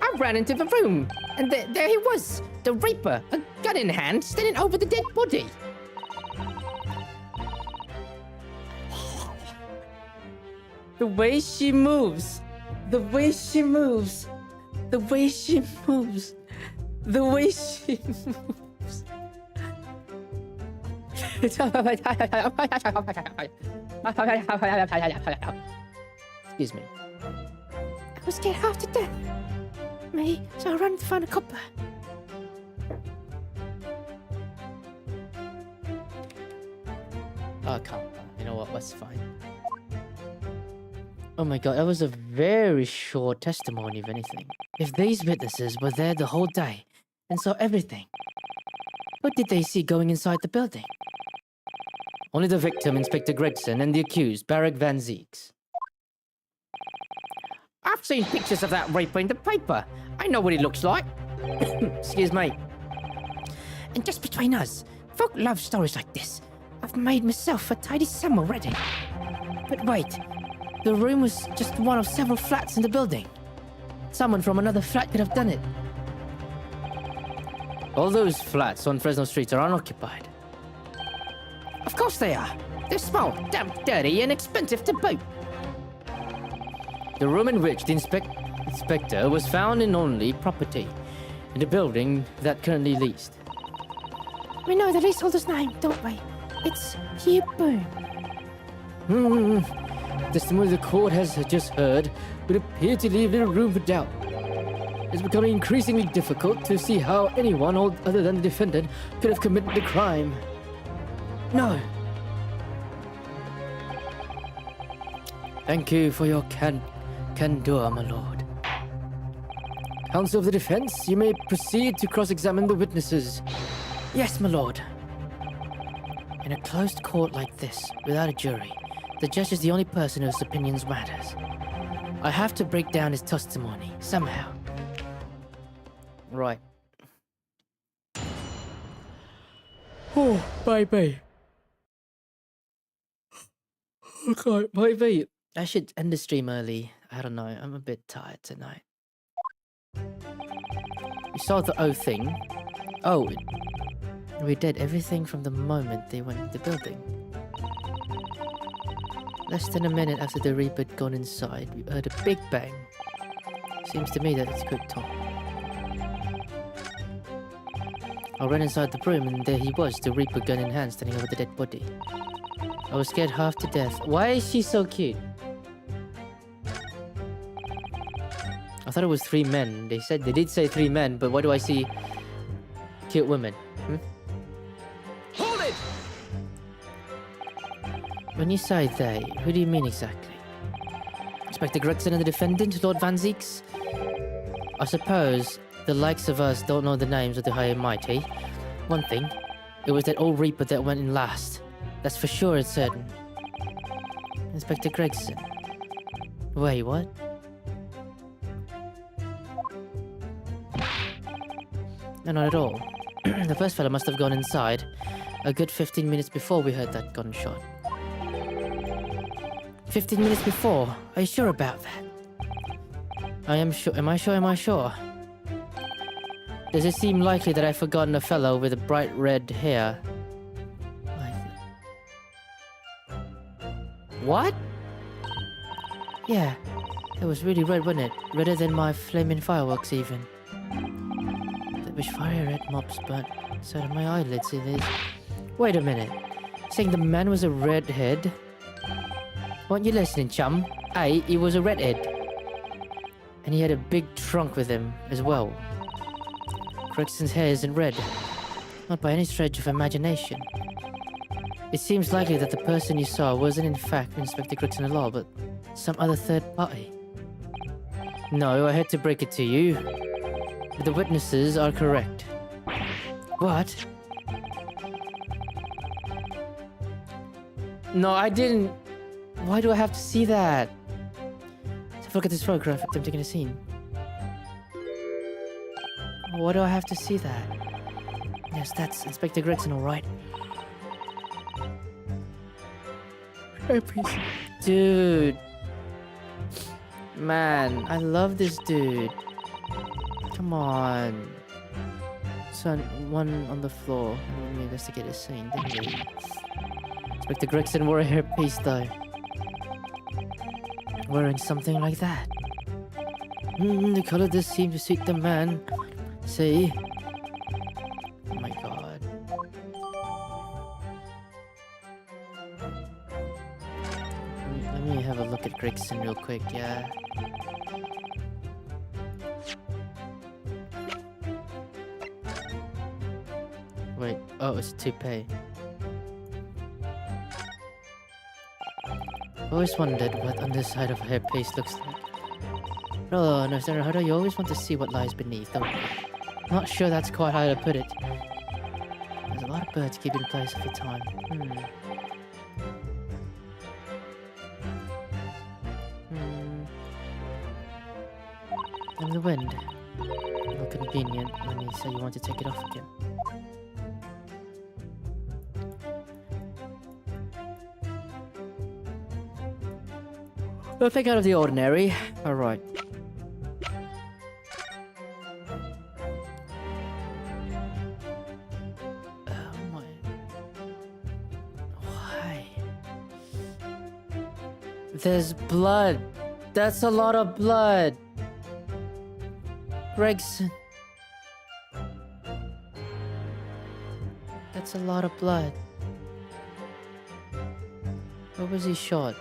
I ran into the room, and there he was, the Reaper, a gun in hand, standing over the dead body. The way she moves. The way she moves. The way she moves. The way she moves. Excuse me. I was scared half to death. Me, so I ran to find a copper. Oh, come on. You know what? That's fine. Oh my God, that was a very short testimony, if anything. If these witnesses were there the whole day and saw everything, what did they see going inside the building? Only the victim, Inspector Gregson, and the accused, Barrack Van Zeeks. I've seen pictures of that Reaper in the paper. I know what he looks like. Excuse me. And just between us, folk love stories like this. I've made myself a tidy sum already. But wait, the room was just one of several flats in the building. Someone from another flat could have done it. All those flats on Fresno Street are unoccupied. Of course they are. They're small, damp, dirty, and expensive to boot. The room in which the inspector was found in only property in the building that currently leased. We know the leaseholder's name, don't we? It's Hugh Boone. Testimony the court has just heard would appear to leave little room for doubt. It's becoming increasingly difficult to see how anyone other than the defendant could have committed the crime. No. Thank you for your candor, my lord. Counsel of the defense, you may proceed to cross-examine the witnesses. Yes, my lord. In a closed court like this, without a jury, the judge is the only person whose opinions matters. I have to break down his testimony, somehow. Right. Oh, baby. Okay, baby. I should end the stream early. I don't know, I'm a bit tired tonight. We saw the O thing. Oh, we did everything from the moment they went into the building. Less than a minute after the Reaper had gone inside, we heard a big bang. Seems to me that it's good time. I ran inside the room and there he was, the Reaper gun in hand, standing over the dead body. I was scared half to death. Why is she so cute? I thought it was 3 men. They did say 3 men, but why do I see cute women? Hold it! When you say they, who do you mean exactly? Inspector Gregson and the defendant, Lord Van Zeeks? I suppose the likes of us don't know the names of the high and mighty. One thing, it was that old Reaper that went in last. That's for sure and certain. Inspector Gregson. Wait, what? No, not at all. The first fella must have gone inside a good 15 minutes before we heard that gunshot. 15 minutes before? Are you sure about that? I am sure. Am I sure? Am I sure? Does it seem likely that I've forgotten a fellow with bright red hair? What? Yeah, it was really red, wasn't it? Redder than my flaming fireworks even. That was fire red mobs burnt inside of my eyelids, it is. Wait a minute. Saying the man was a redhead? Weren't you listening, chum? Hey, he was a redhead. And he had a big trunk with him as well. Gregson's hair isn't red. Not by any stretch of imagination. It seems likely that the person you saw wasn't in fact Inspector Gregson at all, but some other third party. No, I had to break it to you. The witnesses are correct. What? No, I didn't. Why do I have to see that? Let's have a look at this photograph of them taking a scene. Why do I have to see that? Yes, that's Inspector Gregson, alright. Dude. Man, I love this dude. Come on. Son, one on the floor. Let me investigate a scene, didn't we? Inspector Gregson wore a hairpiece though. Wearing something like that. The color does seem to suit the man. See? Oh my god. Let me have a look at Gregson real quick, yeah. Wait, oh, it's a toupee. I always wondered what underside of a hairpiece looks like. Oh, no, Sarah Hutter, you always want to see what lies beneath, don't you? Not sure that's quite how to put it. There's a lot of birds keeping place at the time. And the wind. How convenient when you say you want to take it off again. Nothing out of the ordinary. Alright. Why? There's blood. That's a lot of blood. Gregson. That's a lot of blood. Where was he shot?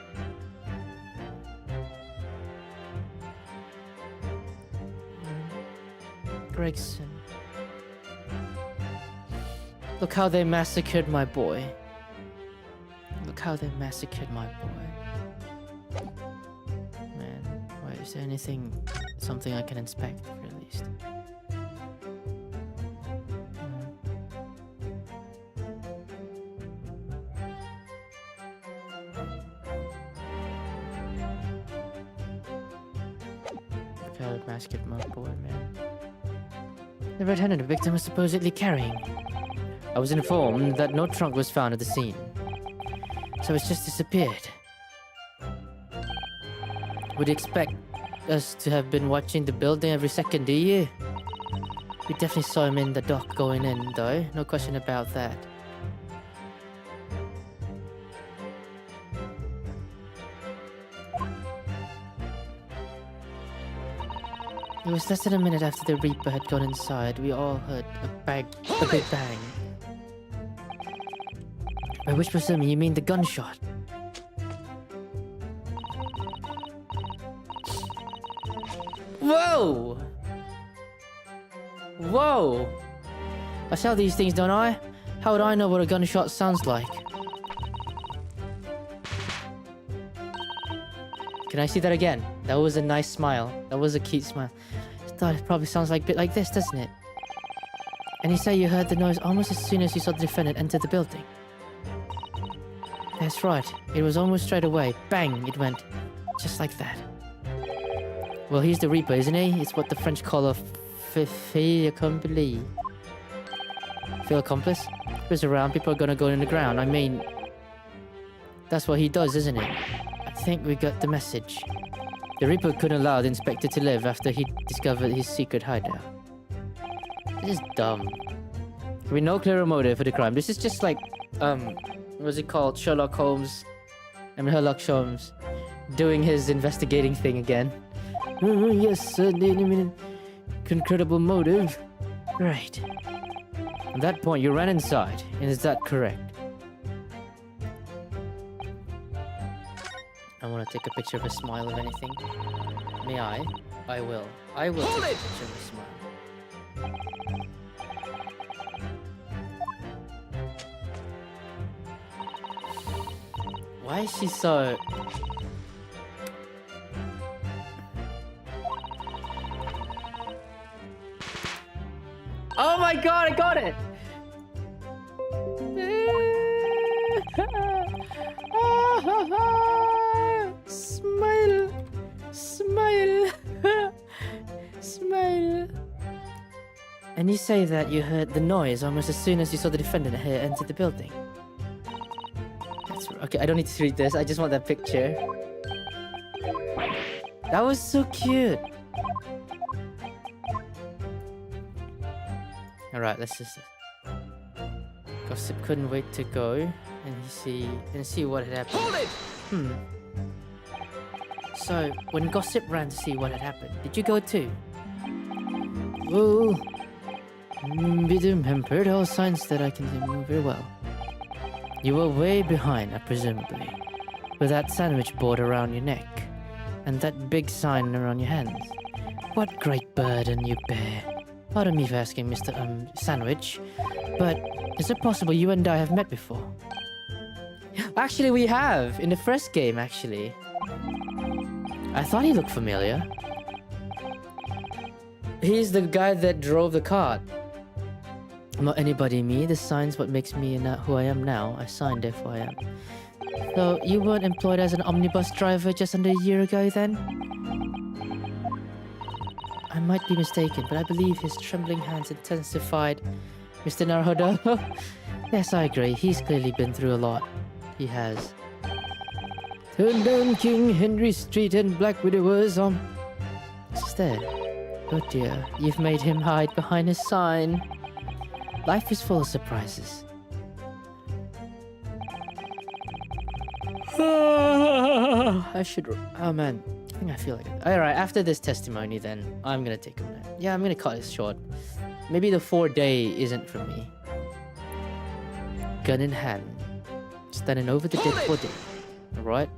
Gregson. Look how they massacred my boy. Look how they massacred my boy. Is there anything, something I can inspect at least? Colored basket boy, man. The red-handed victim was supposedly carrying. I was informed that no trunk was found at the scene, so it's just disappeared. Would you expect us to have been watching the building every second, do you? We definitely saw him in the dock going in, though. No question about that. It was less than a minute after the Reaper had gone inside. We all heard a big bang. By which presuming you mean the gunshot? Whoa! Whoa! I sell these things, don't I? How would I know what a gunshot sounds like? Can I see that again? That was a nice smile. That was a cute smile. I thought it probably sounds like a bit like this, doesn't it? And you say you heard the noise almost as soon as you saw the defendant enter the building. That's right. It was almost straight away. Bang! It went. Just like that. Well, he's the Reaper, isn't he? It's what the French call a fait accompli. Fait accomplice? If he's around, people are gonna go in the ground. I mean, that's what he does, isn't it? I think we got the message. The Reaper couldn't allow the inspector to live after he discovered his secret hideout. This is dumb. With no clearer motive for the crime. This is just like, what's it called? Sherlock Holmes. Sherlock Holmes doing his investigating thing again. Yes, incredible motive. Right. At that point, you ran inside. Is that correct? I want to take a picture of a smile, if anything. May I? I will. I will take a picture of a smile. Why is she so... Oh my god, I got it! Smile! Smile! Smile! And you say that you heard the noise almost as soon as you saw the defendant enter the building. That's okay, I don't need to read this, I just want that picture. That was so cute! Alright, let's just... Gossip couldn't wait to go and see what had happened. Hold it! So, when Gossip ran to see what had happened, did you go too? Well, bit remembered all signs that I can do very well. You were way behind, presumably, with that sandwich board around your neck, and that big sign around your hands. What great burden you bear. Pardon me for asking, Mr. Sandwich, but is it possible you and I have met before? Actually, we have, in the first game, actually. I thought he looked familiar. He's the guy that drove the cart. Not anybody me, the sign's what makes me not who I am now. I signed FYM. So, you weren't employed as an omnibus driver just under a year ago then? I might be mistaken, but I believe his trembling hands intensified. Mr. Naruhodo? Yes, I agree. He's clearly been through a lot. He has. Turn down King Henry Street and Black Widowers on... What's there? Oh dear, you've made him hide behind his sign. Life is full of surprises. I should... Oh man. I think I feel like it. Alright, after this testimony then, I'm gonna take a nap. Yeah, I'm gonna cut this short. Maybe the 4-day isn't for me. Gun in hand. Standing over the dead body. Alright?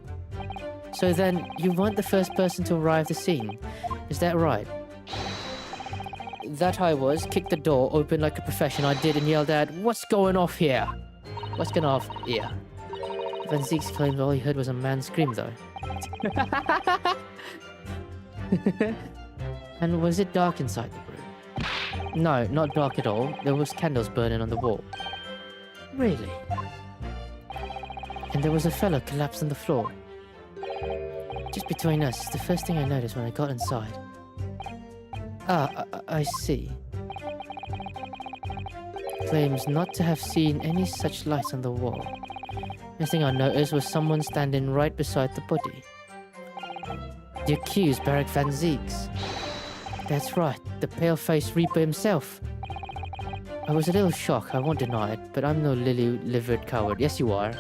So then, you weren't the first person to arrive at the scene. Is that right? That I was. Kicked the door open like a professional I did and yelled out, "What's going off here?" What's going off here? Van Zieks claimed all he heard was a man scream though. And was it dark inside the room? No, not dark at all. There was candles burning on the wall. Really? And there was a fellow collapsed on the floor. Just between us, it's the first thing I noticed when I got inside. Ah, I see. Claims not to have seen any such light on the wall. Next thing I noticed was someone standing right beside the body. The accused, Barak Van Zeeks. That's right, the pale-faced Reaper himself. I was a little shocked, I won't deny it, but I'm no lily-livered coward. Yes, you are.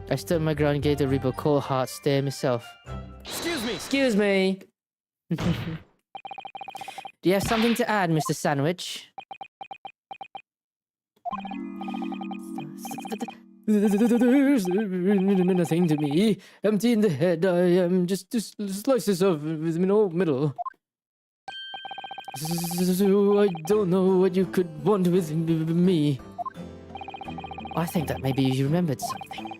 I stood my ground and gave the Reaper a cold hard stare myself. Excuse me! Excuse me! Do you have something to add, Mr. Sandwich? There's nothing to me. Empty in the head, I am just slices of middle. So I don't know what you could want with me. I think that maybe you remembered something.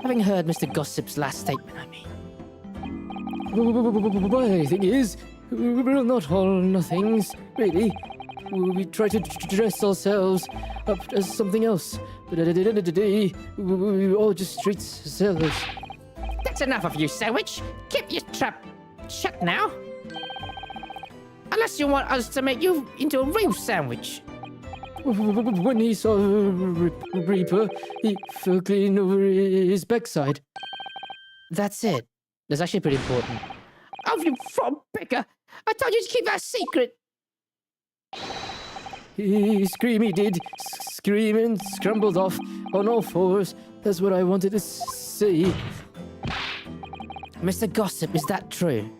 Having heard Mr. Gossip's last statement, I mean. My thing is, we're not all nothings, really. We try to dress ourselves up as something else, but at the end of the day, we're all just street sellers. That's enough of you, Sandwich. Keep your trap shut now. Unless you want us to make you into a real sandwich. When he saw Reaper, he fell clean over his backside. That's it. That's actually pretty important. Oh, you frog picker! I told you to keep that secret. He screamed, he did. Scream and scrambled off on all fours. That's what I wanted to say. Mr. Gossip, is that true?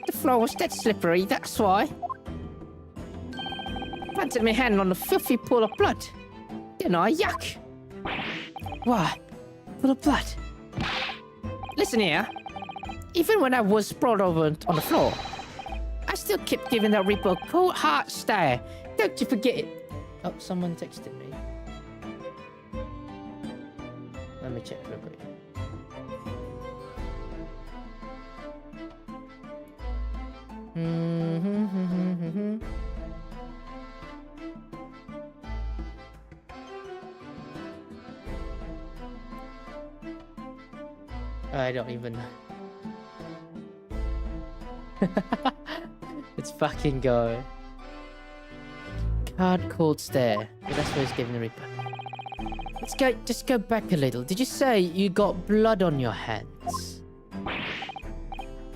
The floor was dead slippery, that's why. Planted my hand on a filthy pool of blood. Didn't I? Yuck! What? Full of blood? Listen here. Even when I was sprawled over on the floor, I still kept giving that Reaper a cold hard stare. Don't you forget it. Oh, someone texted me. Let me check real quick. I don't even know. Let's fucking go. Hard cold stare. But that's what he's giving the Reaper. Let's go. Just go back a little. Did you say you got blood on your hands?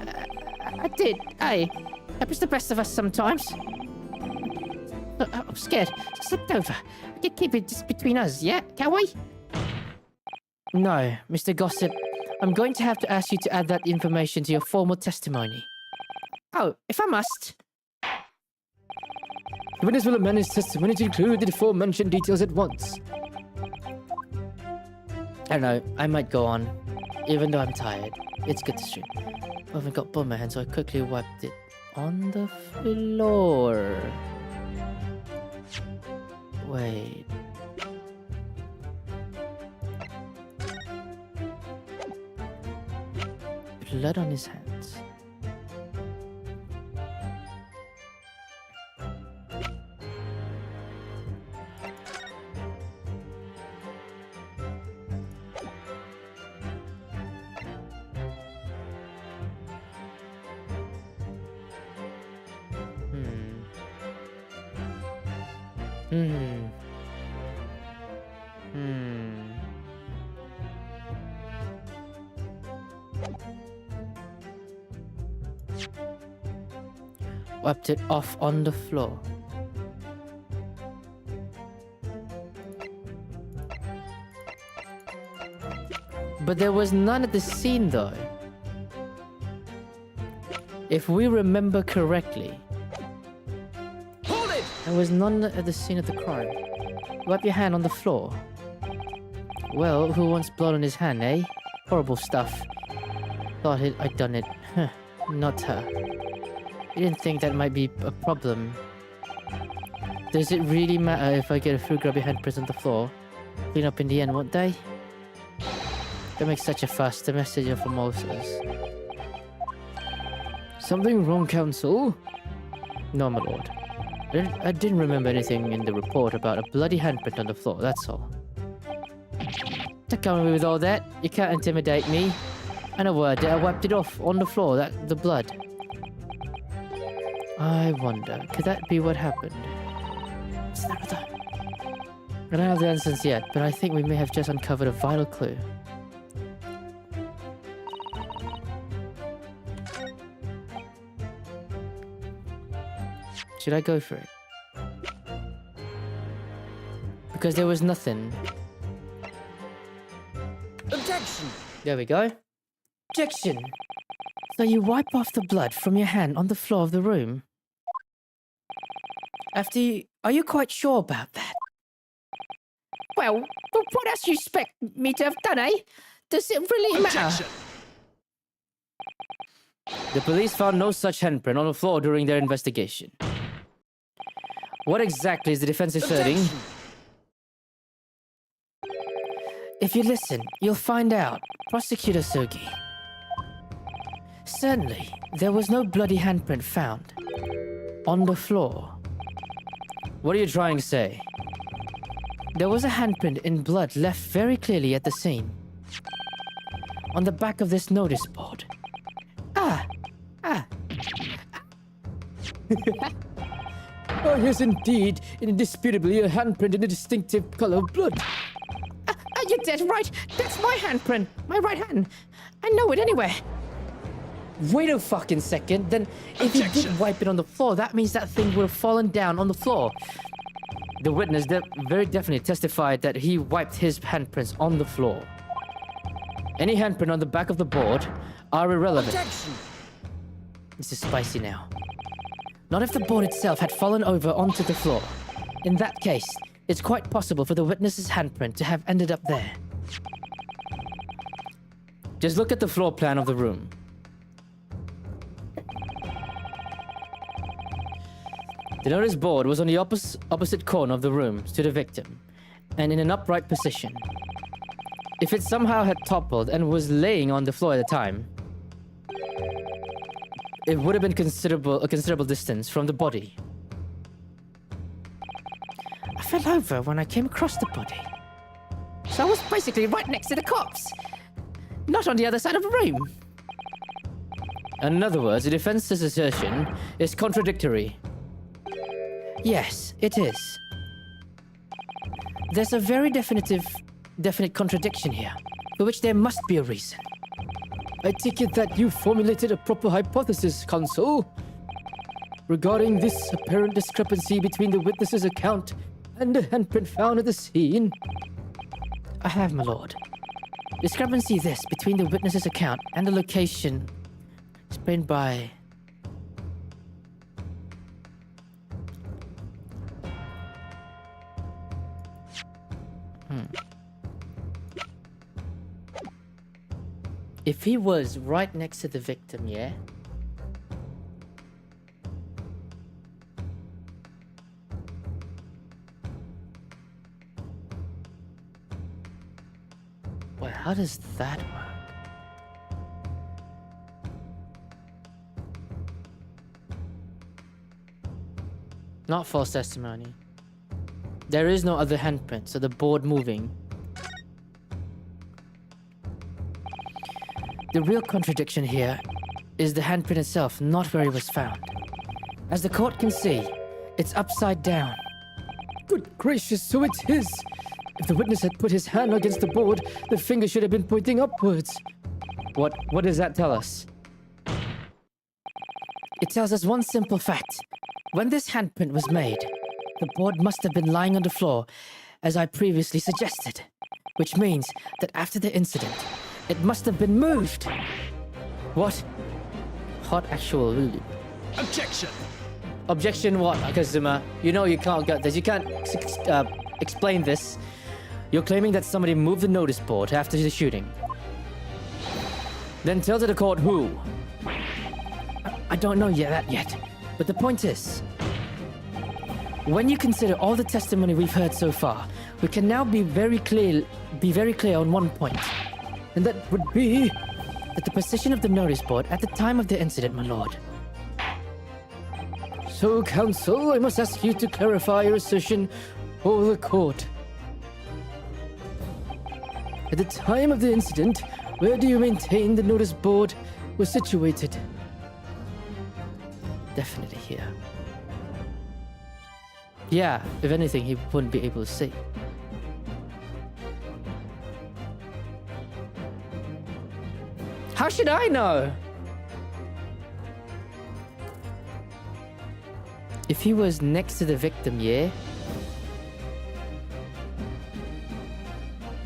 I did. Hey, happens the best of us sometimes. I'm scared. Slip over. We can keep it just between us, yeah? Can we? No, Mr. Gossip. I'm going to have to ask you to add that information to your formal testimony. Oh, if I must. The witness will amend his testimony to include the aforementioned details at once. I don't know, I might go on, even though I'm tired. It's good to stream. I haven't got blood on my hand, so I quickly wiped it on the floor. Wait. Blood on his hands. Wiped it off on the floor. But there was none at the scene though. If we remember correctly. Hold it! There was none at the scene of the crime. Wipe your hand on the floor. Well, who wants blood on his hand, eh? Horrible stuff. Thought I'd done it. Huh. Not her. You didn't think that might be a problem. Does it really matter if I get a fruit grubby handprint on the floor? Clean up in the end, won't they? Don't make such a fuss. The message of Moses. Something wrong, Counsel? No, my lord. I didn't remember anything in the report about a bloody handprint on the floor, that's all. Don't come with all that. You can't intimidate me. I know what I did. I wiped it off on the floor, the blood. I wonder, could that be what happened? What's that with that? I don't have the answers yet, but I think we may have just uncovered a vital clue. Should I go for it? Because there was nothing. Objection! There we go. Objection! So you wipe off the blood from your hand on the floor of the room? After you... Are you quite sure about that? Well, what else you expect me to have done, eh? Does it really matter? Objection! The police found no such handprint on the floor during their investigation. What exactly is the defense asserting? Objection! If you listen, you'll find out, Prosecutor Sugi. Certainly, there was no bloody handprint found on the floor. What are you trying to say? There was a handprint in blood left very clearly at the scene. On the back of this notice board. Ah! Oh, yes, indeed. Indisputably a handprint in a distinctive color of blood. You're dead right. That's my handprint. My right hand. I know it anyway. Wait a fucking second. Then if you did wipe it on the floor, that means that thing would have fallen down on the floor. The witness very definitely testified that he wiped his handprints on the floor. Any handprint on the back of the board are irrelevant. Objection! This is spicy now. Not if the board itself had fallen over onto the floor. In that case, it's quite possible for the witness's handprint to have ended up there. Just look at the floor plan of the room. The notice board was on the opposite corner of the room to the victim, and in an upright position. If it somehow had toppled and was laying on the floor at the time, it would have been a considerable distance from the body. I fell over when I came across the body. So I was basically right next to the cops. Not on the other side of the room. In other words, the defense's assertion is contradictory. Yes, it is. There's a very definite contradiction here, for which there must be a reason. I take it that you formulated a proper hypothesis, Counsel, regarding this apparent discrepancy between the witness's account and the handprint found at the scene. I have, my lord. Discrepancy this between the witness's account and the location explained by... If he was right next to the victim, yeah? Well, how does that work? Not false testimony. There is no other handprint, so the board moving. The real contradiction here is the handprint itself, not where it was found. As the court can see, it's upside down. Good gracious, so it's his! If the witness had put his hand against the board, the finger should have been pointing upwards. What does that tell us? It tells us one simple fact. When this handprint was made, the board must have been lying on the floor, as I previously suggested. Which means that after the incident, it must have been moved. What? Hot actual... Objection! Objection what, Kazuma? You know you can't get this. You can't explain this. You're claiming that somebody moved the notice board after the shooting. Then tell to the court who. I don't know that yet. But the point is, when you consider all the testimony we've heard so far, we can now be very clear on one point. And that would be that the position of the notice board at the time of the incident, my lord, So, counsel, I must ask you to clarify your assertion for the court. At the time of the incident, where do you maintain the notice board was situated? Definitely here. Yeah, if anything, he wouldn't be able to see. How should I know? If he was next to the victim, yeah?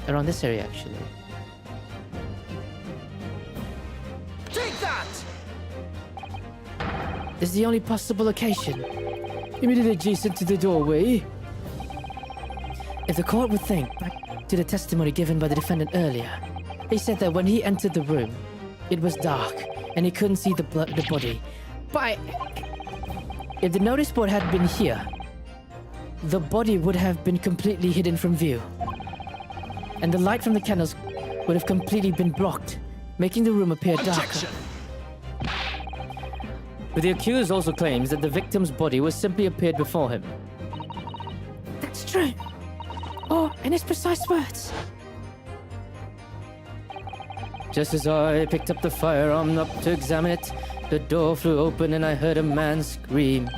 Around this area, actually. Take that! This is the only possible location. Immediately adjacent to the doorway. If the court would think back to the testimony given by the defendant earlier, he said that when he entered the room, it was dark and he couldn't see the body. But if the notice board had been here, the body would have been completely hidden from view. And the light from the candles would have completely been blocked, making the room appear darker. Objection! But the accused also claims that the victim's body was simply appeared before him. That's true. Or, in his precise words, Just as I picked up the firearm up to examine it, the door flew open and I heard a man scream.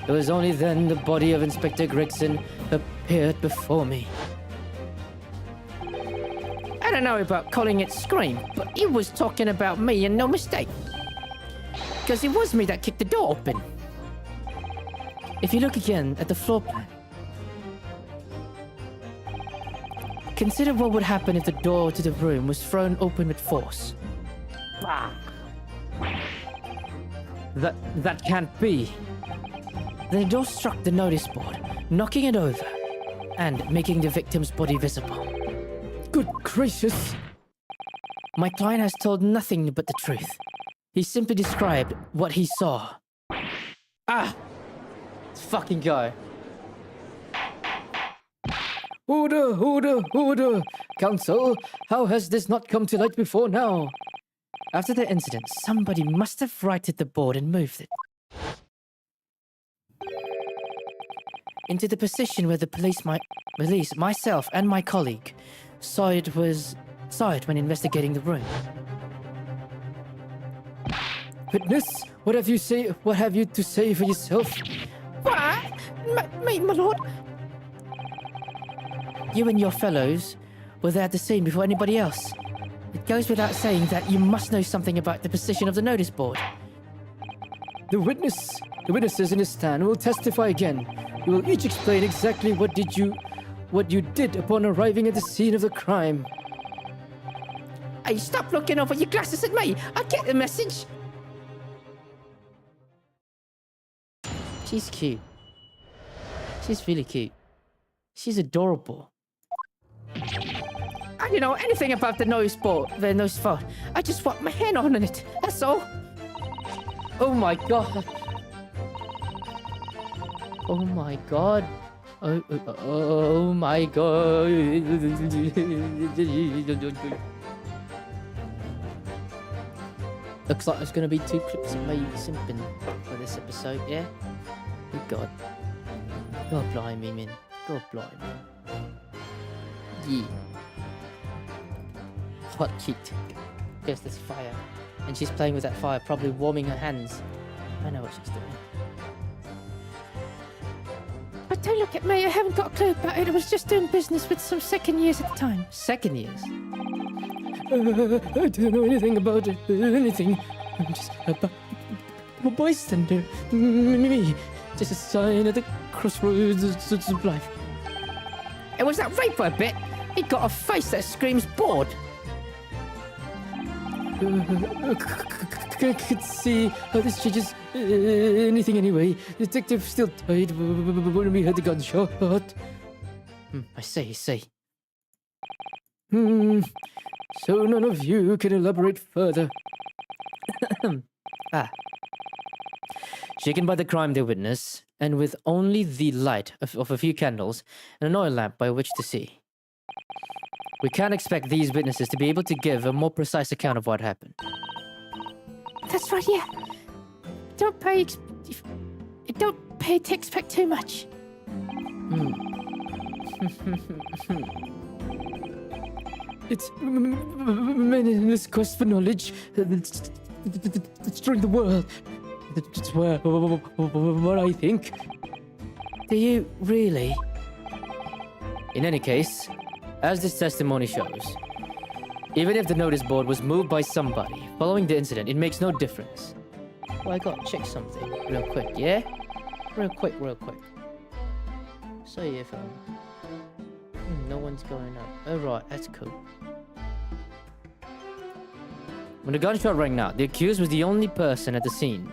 It was only then the body of Inspector Gregson appeared before me. I don't know about calling it scream, but he was talking about me and no mistake. Because it was me that kicked the door open. If you look again at the floor plan, consider what would happen if the door to the room was thrown open with force. That can't be. Then the door struck the notice board, knocking it over and making the victim's body visible. Good gracious! My client has told nothing but the truth. He simply described what he saw. This fucking guy. Order, order, order! Counsel, how has this not come to light before now? After the incident, somebody must have righted the board and moved it into the position where the police, myself, and my colleague saw it when investigating the room. Witness, what have you to say for yourself? what? My lord? You and your fellows were there at the scene before anybody else. It goes without saying that you must know something about the position of the notice board. The witnesses in his stand will testify again. You will each explain exactly what you did upon arriving at the scene of the crime. Hey, stop looking over your glasses at me! I get the message! She's cute. She's really cute. She's adorable. I don't know anything about the notice board. I just want my hand on it. That's all. Oh my god. Oh my god. Oh my god. Looks like there's going to be 2 clips of me simping for this episode, yeah? Oh god. God blimey, man. God blimey. Yeah. Hot cute. There's this fire. And she's playing with that fire, probably warming her hands. I know what she's doing. But don't look at me, I haven't got a clue about it. I was just doing business with some second years at the time. Second years? I don't know anything about it. Anything. I'm just a bystander. Me. Just a sign at the crossroads of life. It was that raper bit. He got a face that screams bored. I could see how this changes anything anyway. The detective still died when we heard the gunshot. I see. So none of you can elaborate further. Shaken by the crime they witness, and with only the light of a few candles and an oil lamp by which to see, we can't expect these witnesses to be able to give a more precise account of what happened. That's right, yeah. Don't pay don't pay to expect too much. It's meaningless quest for knowledge. Destroying the world. That's what I think. Do you really? In any case, as this testimony shows, even if the notice board was moved by somebody following the incident, it makes no difference. Well, I gotta check something real quick, yeah? Real quick. So if no one's going up. Oh right, that's cool. When the gunshot rang out, the accused was the only person at the scene.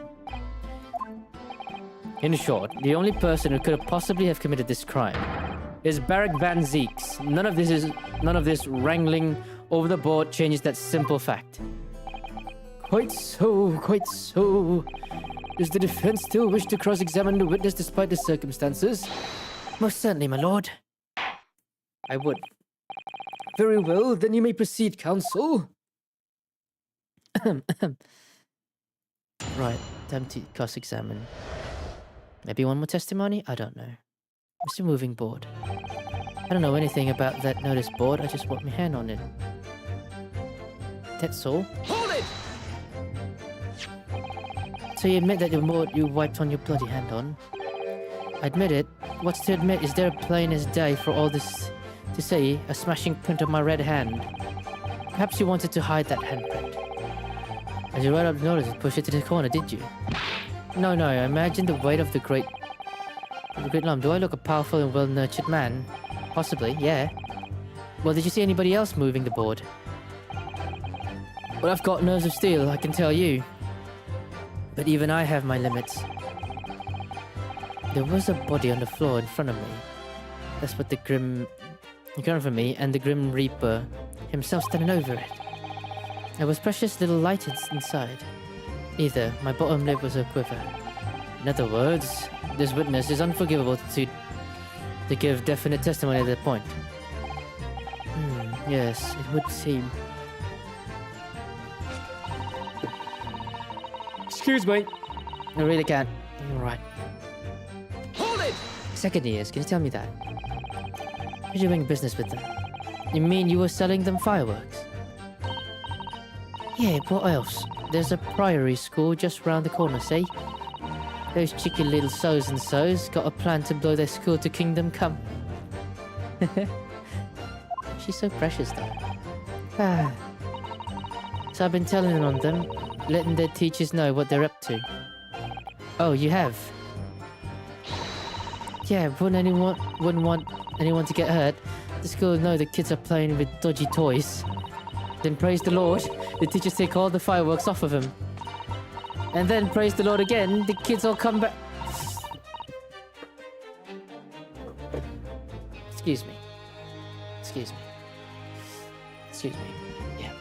In short, the only person who could have possibly have committed this crime is Barrack Van Zeeks. None of this wrangling over the board changes that simple fact. Quite so. Does the defense still wish to cross-examine the witness despite the circumstances? Most certainly, my lord. I would. Very well, then you may proceed, counsel. Right, time to cross-examine. Maybe one more testimony? I don't know. Mr. Moving Board. I don't know anything about that notice board, I just want my hand on it. That's all. Hold it! So you admit that the board you wiped on your bloody hand on? I admit it. What's to admit? Is there a plain as day for all this to say a smashing print of my red hand? Perhaps you wanted to hide that handprint. As you wrote up the notice and pushed it to the corner, did you? No, I imagine the weight of the great lump. Do I look a powerful and well-nurtured man? Possibly, yeah. Well, did you see anybody else moving the board? Well, I've got nerves of steel, I can tell you. But even I have my limits. There was a body on the floor in front of me. That's what in front of me, and the Grim Reaper himself standing over it. There was precious little light inside. Either my bottom lip was a quiver. In other words, this witness is unforgivable to give definite testimony at that point. Yes, it would seem. Excuse me. I really can't. All right. Hold it! Second years, can you tell me that? Who's you doing business with them? You mean you were selling them fireworks? Yeah, what else? There's a priory school just round the corner, see? Those cheeky little so's and so's got a plan to blow their school to kingdom come. She's so precious, though. So I've been telling on them, letting their teachers know what they're up to. Oh, you have? Yeah, wouldn't want anyone to get hurt. The school know the kids are playing with dodgy toys. Then praise the Lord, the teachers take all the fireworks off of them. And then praise the Lord again, the kids all come back. Excuse me. Yeah.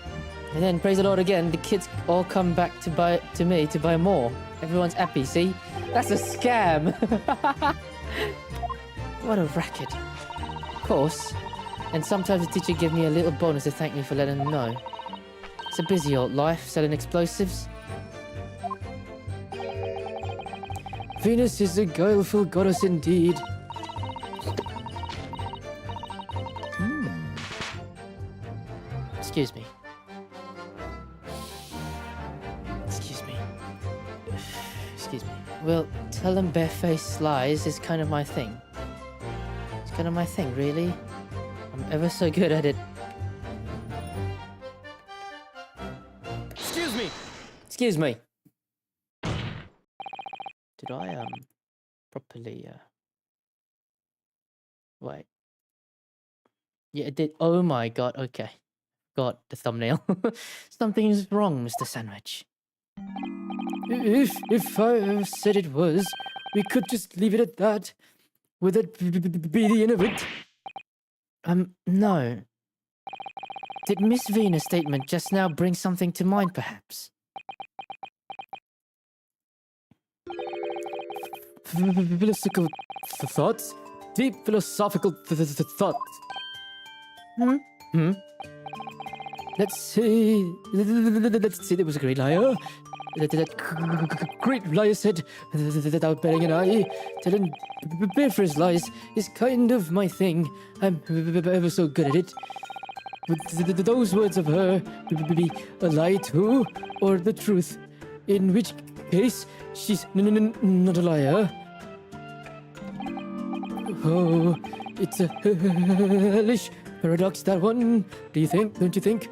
And then praise the Lord again, the kids all come back to me to buy more. Everyone's happy, see? That's a scam. What a racket. Of course. And sometimes the teacher give me a little bonus to thank me for letting them know. It's a busy old life, selling explosives. Venus is a guileful goddess indeed. Excuse me. Well, telling barefaced lies is kind of my thing. It's kind of my thing, really. I'm ever so good at it. Excuse me. Did I, properly, wait. Yeah, it did. Oh my god, okay. Got the thumbnail. Something is wrong, Mr. Sandwich. If I said it was, we could just leave it at that. Would that be the end of it? No. Did Miss Venus' statement just now bring something to mind, perhaps? Philosophical thoughts? Deep philosophical thoughts. Let's see. There was a great liar. that great liar said without betting an eye, telling for his lies is kind of my thing. I'm ever so good at it. Would those words of her be a lie too, or the truth? In which case, she's not a liar. Oh, it's a hellish paradox, that one. Do you think? Don't you think?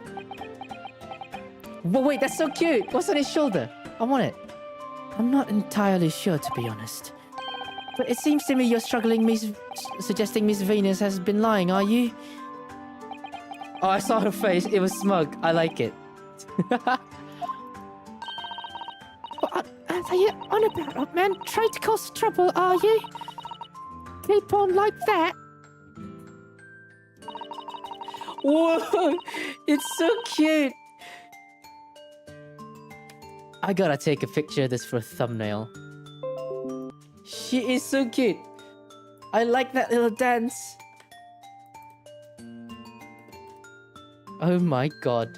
Well, wait, that's so cute. What's on his shoulder? I want it. I'm not entirely sure, to be honest. But it seems to me you're suggesting Miss Venus has been lying, are you? Oh, I saw her face. It was smug. I like it. What are you on about, old man? Trying to cause trouble, are you? Keep on like that. Whoa, it's so cute. I gotta take a picture of this for a thumbnail. She is so cute. I like that little dance. Oh my god.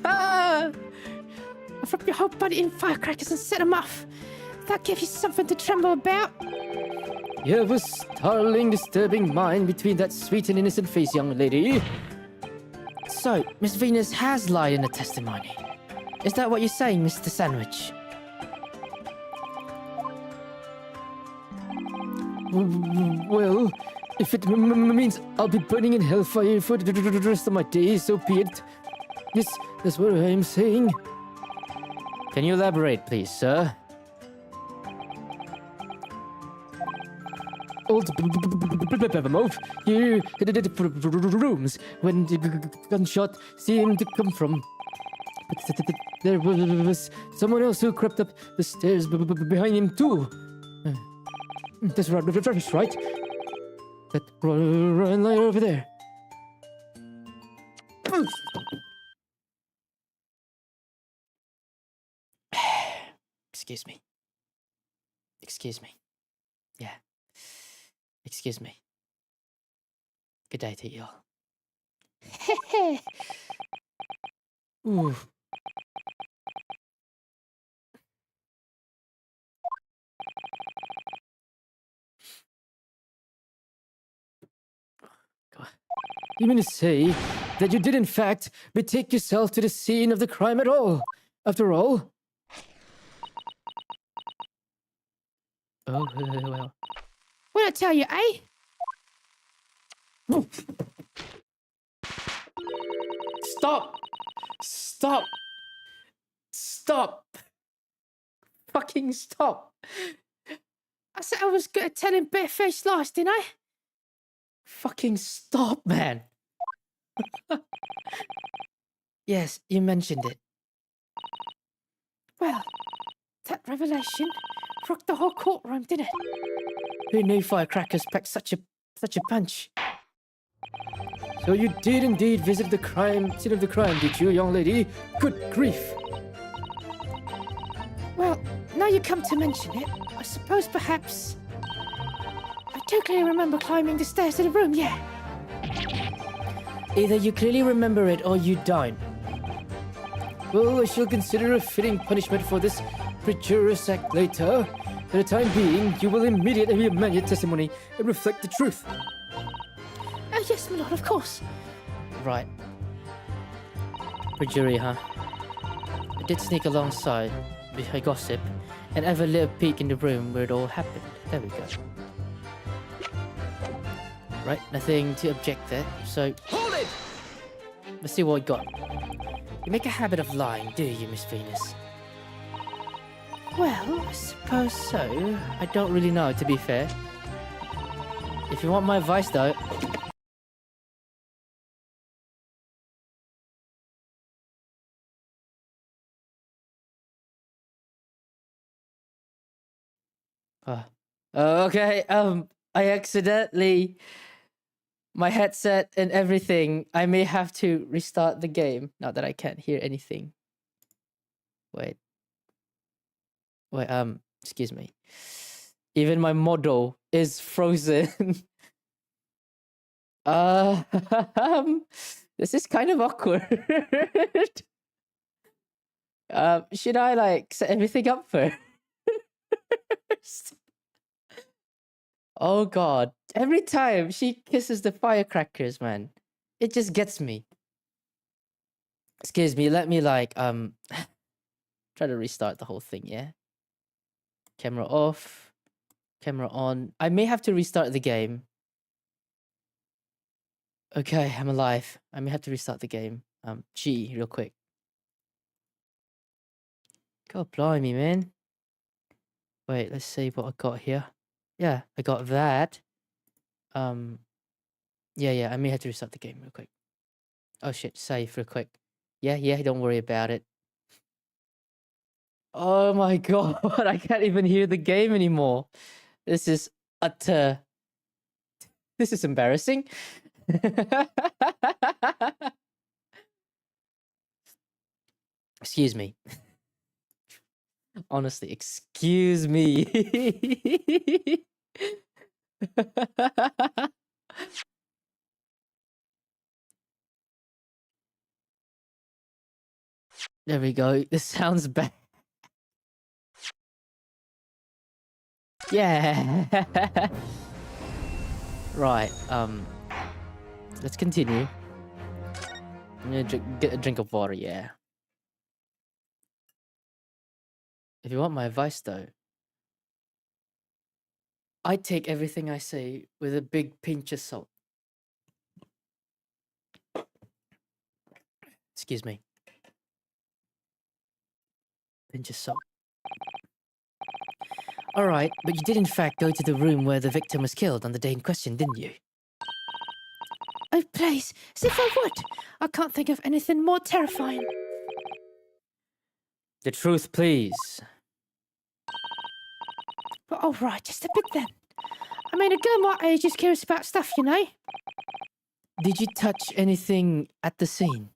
I'll wrap your whole body in firecrackers and set them off. That gives you something to tremble about. You have a startling, disturbing mind between that sweet and innocent face, young lady. So, Miss Venus has lied in the testimony. Is that what you're saying, Mr. Sandwich? Well, if it means I'll be burning in hellfire for the rest of my days, so be it. Yes, that's what I'm saying. Can you elaborate, please, sir? Old Bevermouth, you rooms when the gunshot seemed to come from. But there was someone else who crept up the stairs behind him too. That's right. That Ryan liar over there. Excuse me. Excuse me. Yeah. Excuse me. Good day to you all. Ooh. You mean to say that you did in fact betake yourself to the scene of the crime at all? After all? Oh, well. What I tell you, eh? Stop! Stop! Stop! Fucking stop! I said I was good at telling bare-faced lies, didn't I? Fucking stop, man! Yes, you mentioned it. Well, that revelation rocked the whole courtroom, didn't it? Who knew firecrackers packed such a punch? So you did indeed visit the scene of the crime, did you, young lady? Good grief! Well, now you come to mention it, I suppose perhaps... I do clearly remember climbing the stairs to the room, yeah. Either you clearly remember it or you don't. Well, I shall consider a fitting punishment for this perjurious act later. For the time being, you will immediately amend your testimony and reflect the truth. Yes, my lord, of course. Right. Perjury, huh? I did sneak alongside, behind gossip, and have a little peek in the room where it all happened. There we go. Right, nothing to object there, so... Hold it! Let's see what we got. You make a habit of lying, do you, Miss Venus? Well, I suppose so. I don't really know, to be fair. If you want my advice, though... Okay, I accidentally... My headset and everything, I may have to restart the game, now that I can't hear anything. Wait, excuse me. Even my model is frozen. This is kind of awkward. Should I like set everything up first? Oh god. Every time she kisses the firecrackers, man, it just gets me. Excuse me, let me like try to restart the whole thing, yeah? Camera off, camera on. I may have to restart the game. Okay, I'm alive. I may have to restart the game. G, real quick. God blimey, man. Wait, let's see what I got here. Yeah, I got that. Yeah, I may have to restart the game real quick. Oh shit, save real quick. Yeah, don't worry about it. Oh my god, I can't even hear the game anymore. This is utter... This is embarrassing. Excuse me. Honestly, excuse me. There we go. This sounds bad. Yeah. Right. Let's continue. I'm gonna get a drink of water. Yeah. If you want my advice, though, I take everything I say with a big pinch of salt. Excuse me. Pinch of salt. Alright, but you did in fact go to the room where the victim was killed on the day in question, didn't you? Oh, please, as if I would. I can't think of anything more terrifying. The truth, please. But all right, just a bit then. I mean, a girl my age is curious about stuff, you know? Did you touch anything at the scene?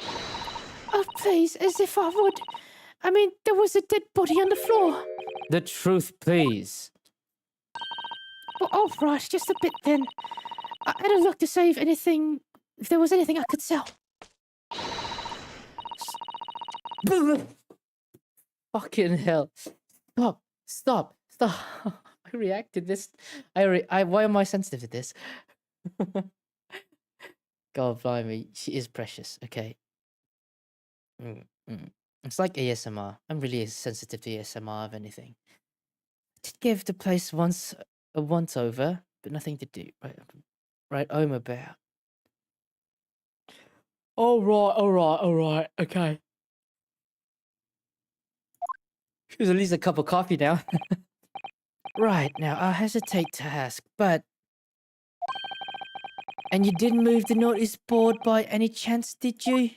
Oh, please, as if I would. I mean, there was a dead body on the floor. The truth, please. But all right, just a bit then. I had a look to see if there was anything I could sell. Fucking hell. Stop. I reacted this. Why am I sensitive to this? God blimey, she is precious. Okay. It's like ASMR. I'm really sensitive to ASMR of anything. Did give the place a once over, but nothing to do. Right home about. All right. Okay. Here's at least a cup of coffee now. Right, now I hesitate to ask, but... And you didn't move the notice board by any chance, did you?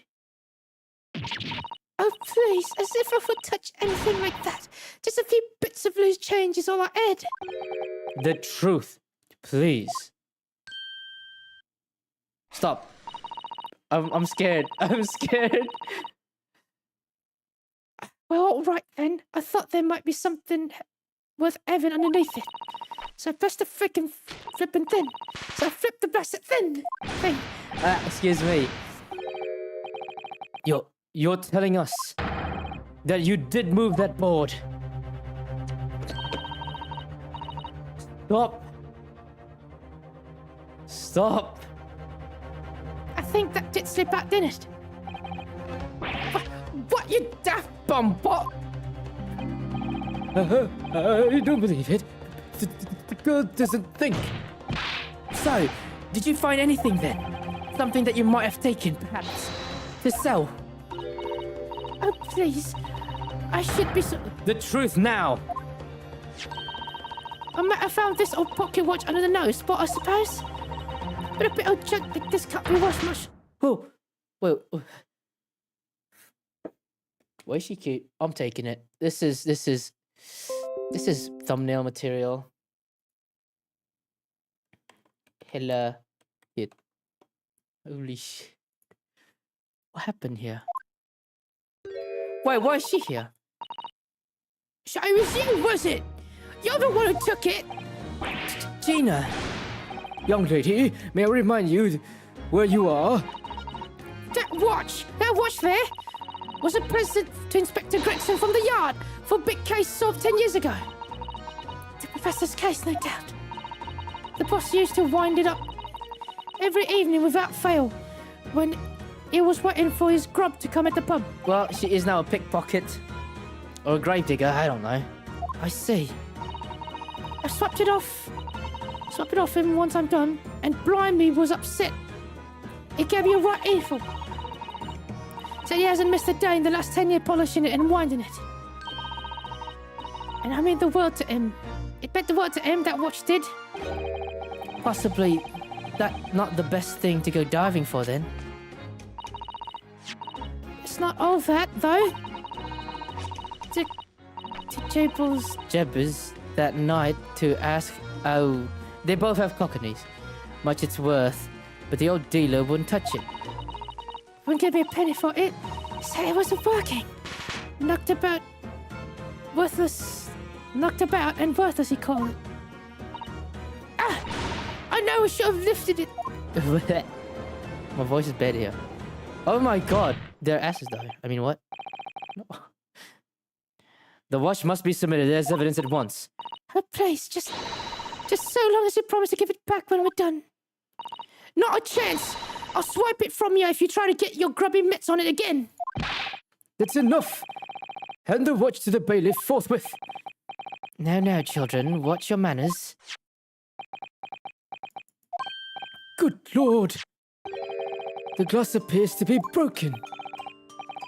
Oh, please, as if I would touch anything like that. Just a few bits of loose change is all I had. The truth, please. Stop. I'm scared. I'm scared. Well, all right then. I thought there might be something worth having underneath it. So I pressed the flipping thing. So I flipped the blasted thing. Excuse me. You're telling us that you did move that board. Stop. I think that did slip out, didn't it? What, you daft bumbot? I don't believe it. The girl doesn't think. So, did you find anything then? Something that you might have taken, perhaps, to sell? Oh, please. I should be so... The truth now. I might have found this old pocket watch under the nose spot, I suppose. But a bit of junk like this can't be worth much. Oh, wait. Why is she cute? I'm taking it. This is thumbnail material. Hella hit. Holy shit. What happened here? Wait, why is she here? So it was you, was it? You're the one who took it. Gina. Young lady, may I remind you where you are? That watch there. was a present to Inspector Gregson from the yard for a big case solved 10 years ago. The professor's case, no doubt. The boss used to wind it up every evening without fail when he was waiting for his grub to come at the pub. Well, she is now a pickpocket. Or a gravedigger, I don't know. I see. I swapped it off him once I'm done, and Blimey was upset. He gave me a right earful. Said he hasn't missed a day in the last 10 years polishing it and winding it. And I mean the world to him. It meant the world to him, that watch did. Possibly that not the best thing to go diving for then. It's not all that, though. To Jebbers that night to ask, oh, they both have cockneys. Much it's worth, but the old dealer wouldn't touch it. Wouldn't give me a penny for it. Said it wasn't working. Knocked about and worthless, he called it. Ah! I know I should have lifted it. My voice is bad here. Oh my god, their asses though. I mean, what? No. The watch must be submitted as evidence at once. Oh, please, just so long as you promise to give it back when we're done. Not a chance! I'll swipe it from you if you try to get your grubby mitts on it again. That's enough! Hand the watch to the bailiff forthwith. Now, children, watch your manners. Good lord! The glass appears to be broken.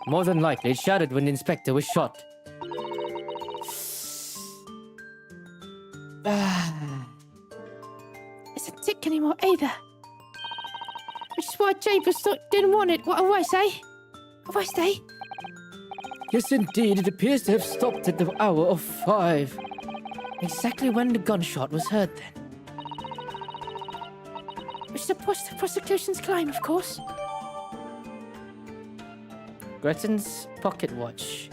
More than likely, it shattered when the inspector was shot. Isn't tick anymore either. Which is why Jabez didn't want it. What a waste, eh? A waste, eh? Yes, indeed, it appears to have stopped at the hour of 5. Exactly when the gunshot was heard then. Which supports the prosecution's claim, of course. Gretton's pocket watch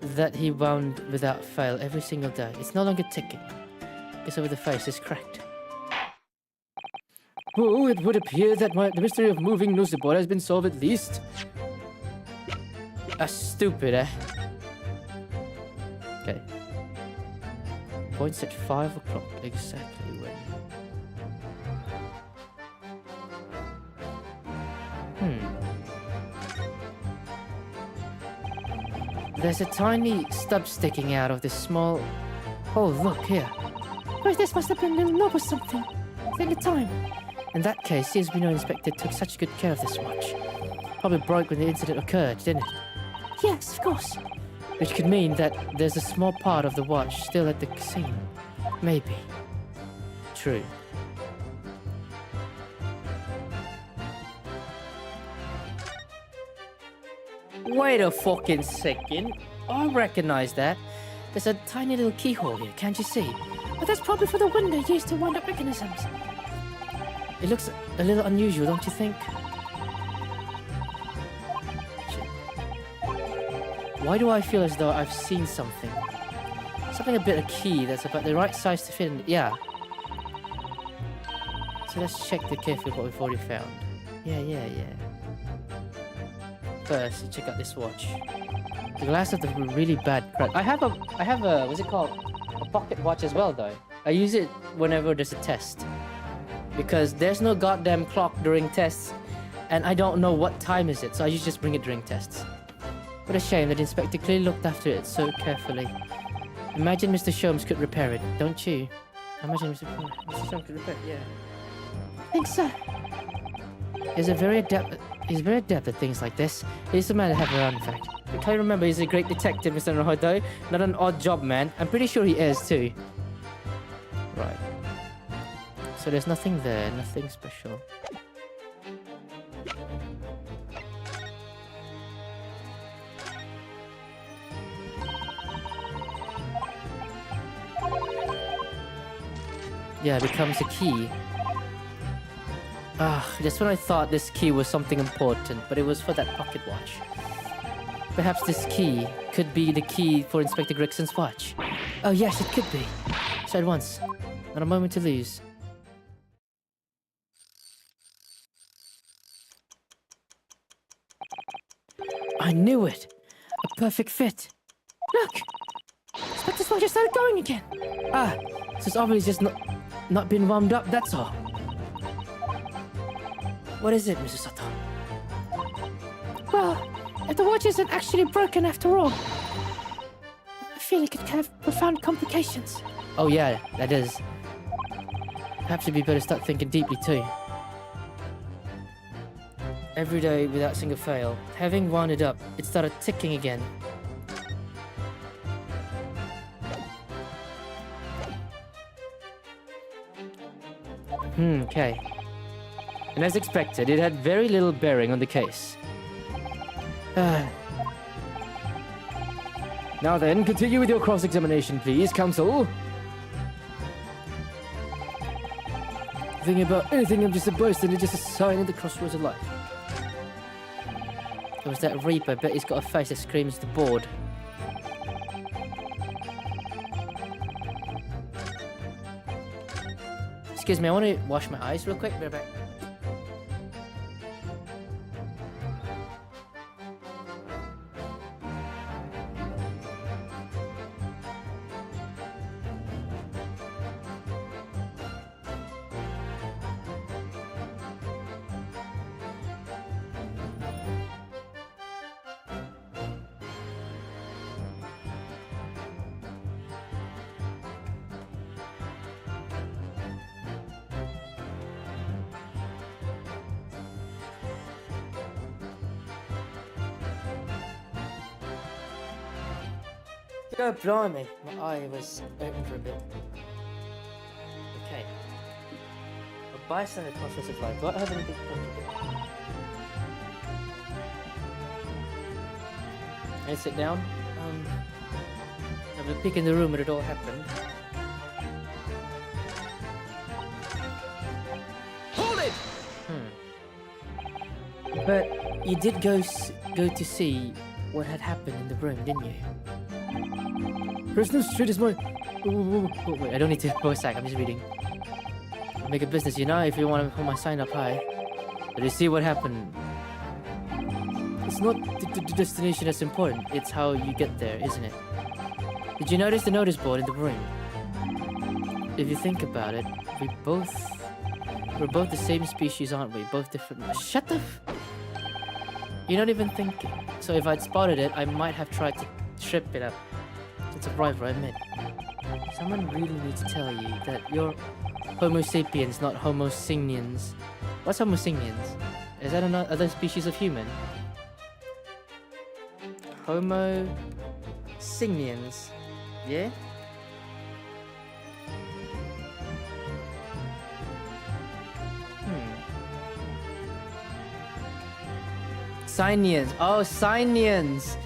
that he wound without fail every single day. It's no longer ticking. Guess over the face is cracked. Oh, it would appear that the mystery of moving Noseball has been solved at least. Stupid, eh? Okay. Points at 5 o'clock, exactly when. There's a tiny stub sticking out of this small... Oh, look, here. Well, this must have been a knob or something. At the time. In that case, seems we know Inspector took such good care of this watch. Probably broke when the incident occurred, didn't it? Yes, of course. Which could mean that there's a small part of the watch still at the scene. Maybe. True. Wait a fucking second. I recognize that. There's a tiny little keyhole here, can't you see? But that's probably for the window used to wind up mechanisms. It looks a little unusual, don't you think? Why do I feel as though I've seen something? Something a bit of key that's about the right size to fit in. Yeah. So let's check the carefully what we've already found. Yeah. First, check out this watch. The glass has a really bad crack. I have a what's it called? A pocket watch as well though. I use it whenever there's a test. Because there's no goddamn clock during tests and I don't know what time is it, so I usually just bring it during tests. What a shame that the inspector clearly looked after it so carefully. Imagine Mr. Sholmes could repair it, don't you? Imagine Mr. Sholmes could repair it, yeah. I think so. He's very adept at things like this. He's a man to have around, in fact. I can't remember he's a great detective, Mr. Protato. Not an odd job man. I'm pretty sure he is too. Right. So there's nothing there, nothing special. Yeah, it becomes a key. Just when I thought this key was something important, but it was for that pocket watch. Perhaps this key could be the key for Inspector Gregson's watch. Oh yes, it could be. So at once, not a moment to lose. I knew it. A perfect fit. Look! Inspector Smudge just started going again. Ah, so it's obviously just not been warmed up, that's all. What is it, Mr. Sato? Well, if the watch isn't actually broken after all, I feel it could have profound complications. Oh yeah, that is. Perhaps you'd be better start thinking deeply too. Every day without single fail, having wound it up, it started ticking again. Okay. And as expected, it had very little bearing on the case. Now then, continue with your cross-examination, please, counsel. Thinking about anything, I'm just a bystander, just a sign at the crossroads of life. There was that Reaper, I bet he's got a face that screams the board. Excuse me, I want to wash my eyes real quick. Be right back. God blimey, my eye was open for a bit. Okay. A bystander crossroads of life. Do I have anything to do? I sit down. Have a peek in the room where it all happened. Hold it! But you did go to see what had happened in the room, didn't you? Personal street is my... Oh, wait, I don't need to go a sec, I'm just reading. Make a business, you know, if you want to hold my sign up high. But you see what happened. It's not the destination that's important, it's how you get there, isn't it? Did you notice the notice board in the room? If you think about it, we're both the same species, aren't we? Both different... Shut the You're not even thinking. So if I'd spotted it, I might have tried to trip it up. It's a rival, I admit. Someone really needs to tell you that you're Homo sapiens, not Homo signians. What's Homo signians? Is that another species of human? Homo signians. Yeah? Signians. Oh, Signians.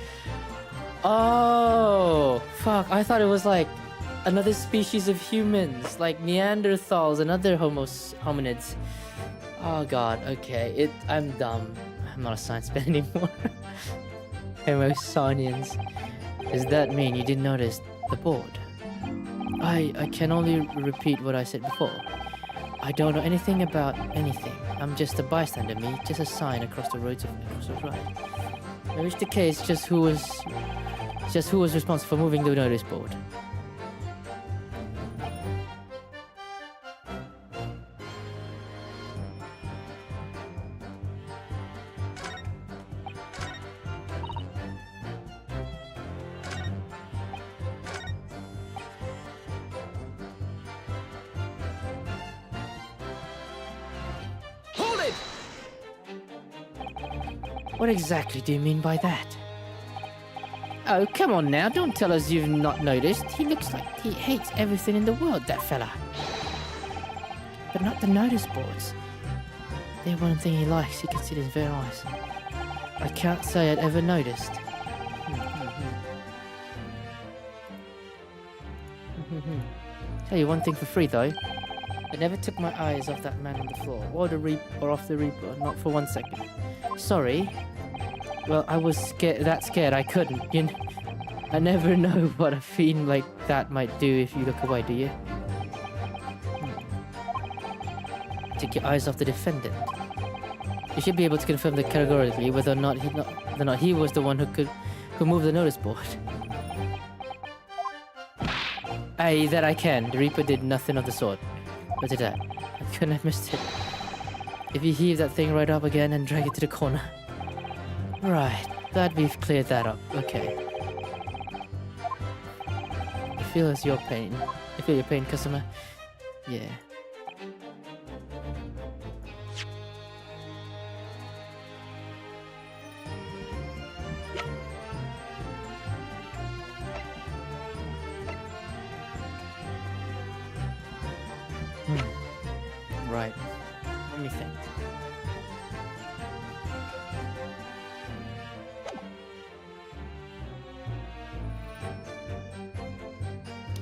Oh, fuck. I thought it was like another species of humans, like Neanderthals and other hominids. Oh god, okay. I'm dumb. I'm not a science man anymore. Homo Signians. Does that mean you didn't notice the board? I can only repeat what I said before. I don't know anything about anything. I'm just a bystander, me, just a sign across the roads across the road. In which the case, just who was responsible for moving the notice board? What exactly do you mean by that? Oh, come on now, don't tell us you've not noticed. He looks like he hates everything in the world, that fella. But not the notice boards. They're one thing he likes, he considers very nice. I can't say I'd ever noticed. Tell you one thing for free, though. I never took my eyes off that man on the floor, or off the Reaper, not for 1 second. Sorry. Well, I was that scared I couldn't. You know, I never know what a fiend like that might do if you look away, do you? Take your eyes off the defendant. You should be able to confirm that categorically whether or not he was the one who moved the notice board. Aye, that I can. The Reaper did nothing of the sort. Look at that. I couldn't have missed it. If you heave that thing right up again and drag it to the corner. Right, glad we've cleared that up. Okay. I feel it's your pain. I feel your pain, customer. Yeah. Right. Let me think.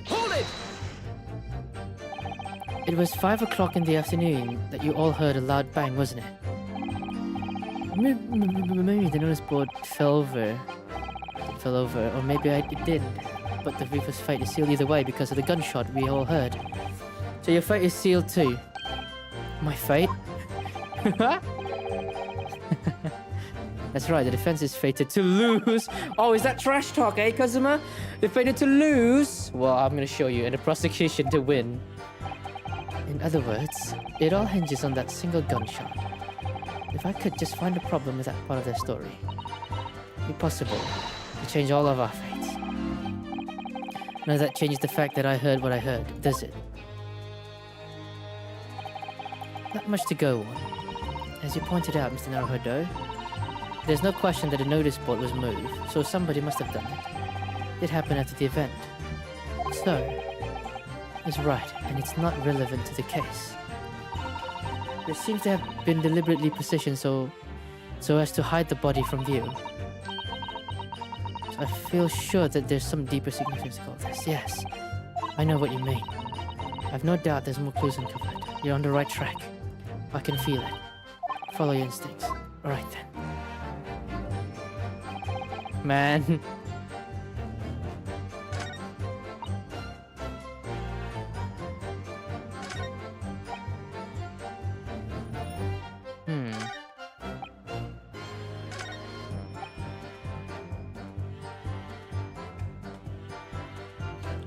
Hold it! It was 5 o'clock in the afternoon that you all heard a loud bang, wasn't it? Maybe the notice board fell over. It fell over, or maybe it didn't. But the Reaper's fate is sealed either way because of the gunshot we all heard. So your fate is sealed too. My fate? That's right, the defense is fated to lose. Oh, is that trash talk, eh, customer? They're fated to lose? Well, I'm gonna show you, and the prosecution to win. In other words, it all hinges on that single gunshot. If I could just find a problem with that part of their story, it'd be possible to change all of our fates. None of that changes the fact that I heard what I heard, does it? Not much to go on. As you pointed out, Mr. Naruhodo, there's no question that a notice board was moved, so somebody must have done it. It happened after the event. So, it's right, and it's not relevant to the case. It seems to have been deliberately positioned so as to hide the body from view. So I feel sure that there's some deeper significance to all this. Yes, I know what you mean. I've no doubt there's more clues uncovered. You're on the right track. I can feel it. Follow your instincts. Alright then. Man.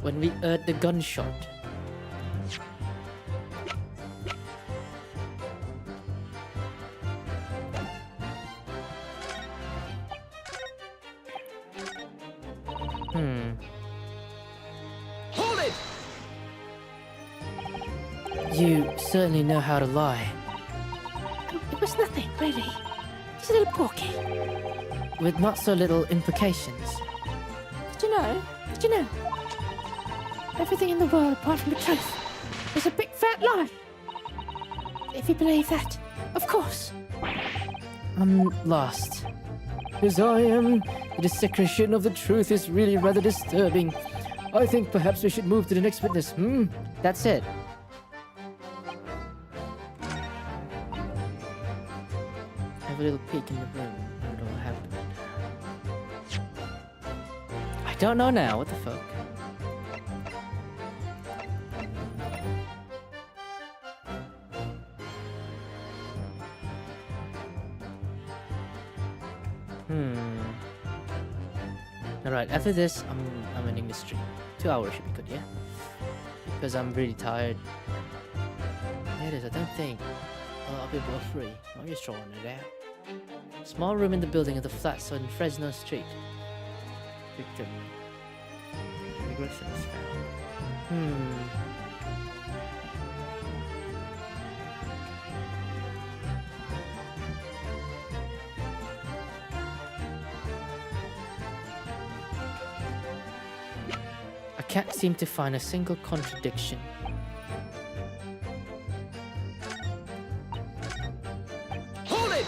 When we heard the gunshot. Hold it! You certainly know how to lie. It was nothing, really. Just a little porky. With not so little implications. Did you know? Did you know? Everything in the world apart from the truth is a big fat lie. If you believe that, of course. I'm lost. As I am, the dissection of the truth is really rather disturbing. I think perhaps we should move to the next witness. That's it. Have a little peek in the room. What all happened? I don't know now. What the fuck? Alright, after this, I'm ending the stream. 2 hours should be good, yeah? Because I'm really tired. Yeah, it is, I don't think I'll be able to free. I'm just throwing it out. Small room in the building of the flats on Fresno Street. Victim. Regression is found. I can't seem to find a single contradiction. Hold it!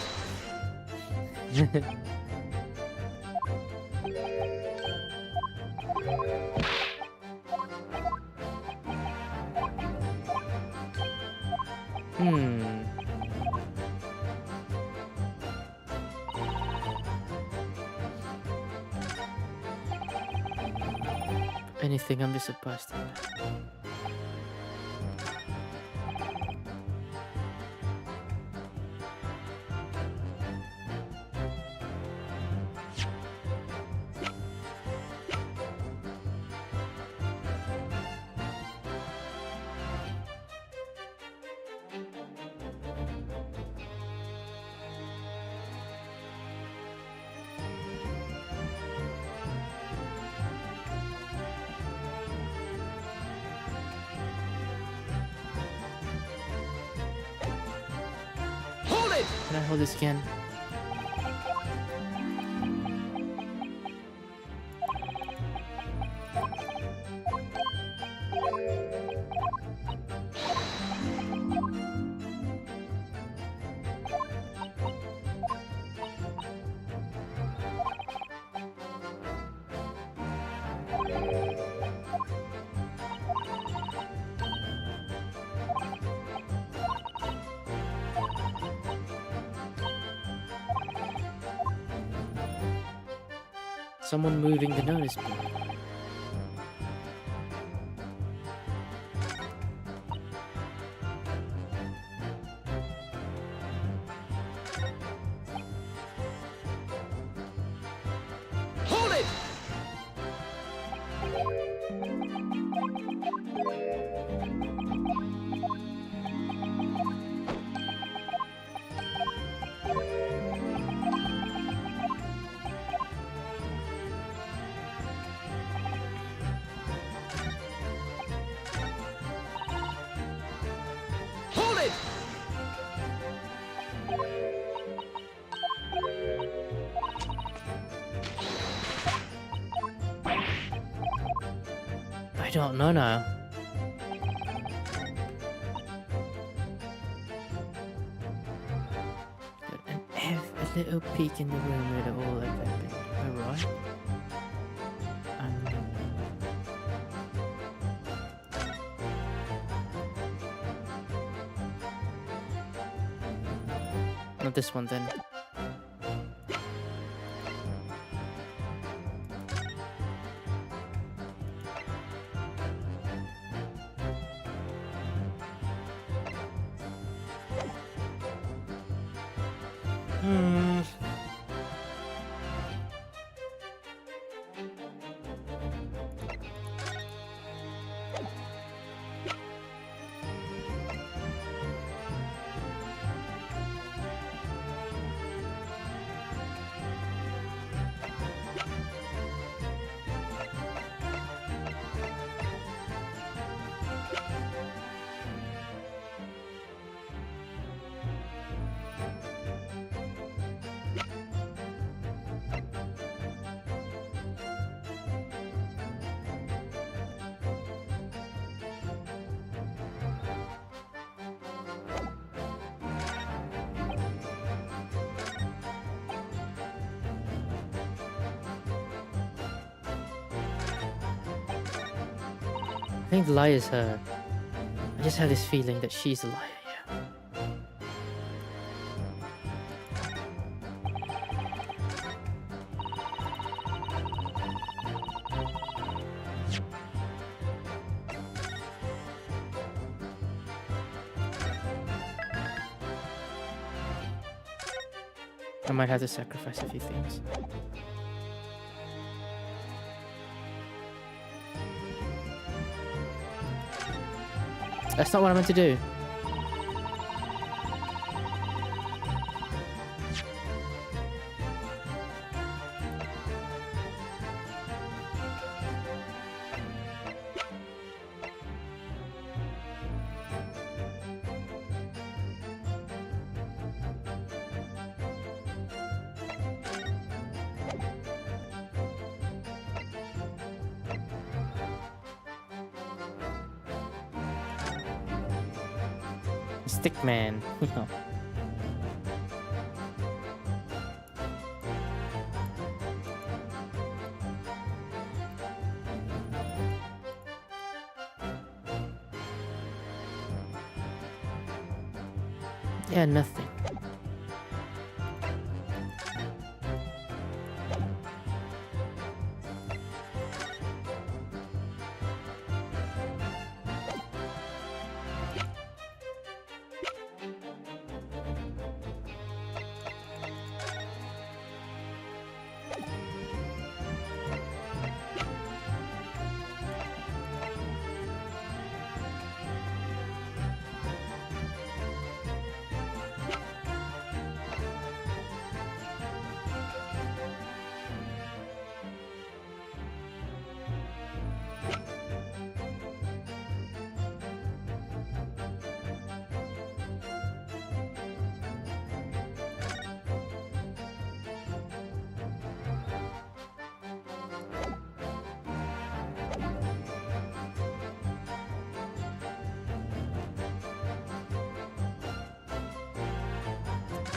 Anything I'm disappointed. Can I hold this again? Someone moving the notice board. Hold it! Hold it! I don't know now. A little peek in the room where they're all open. Alright. Not this one then. I think the liar's her. I just have this feeling that she's the liar, yeah. I might have to sacrifice a few things. That's not what I meant to do. Stickman. Yeah, nothing.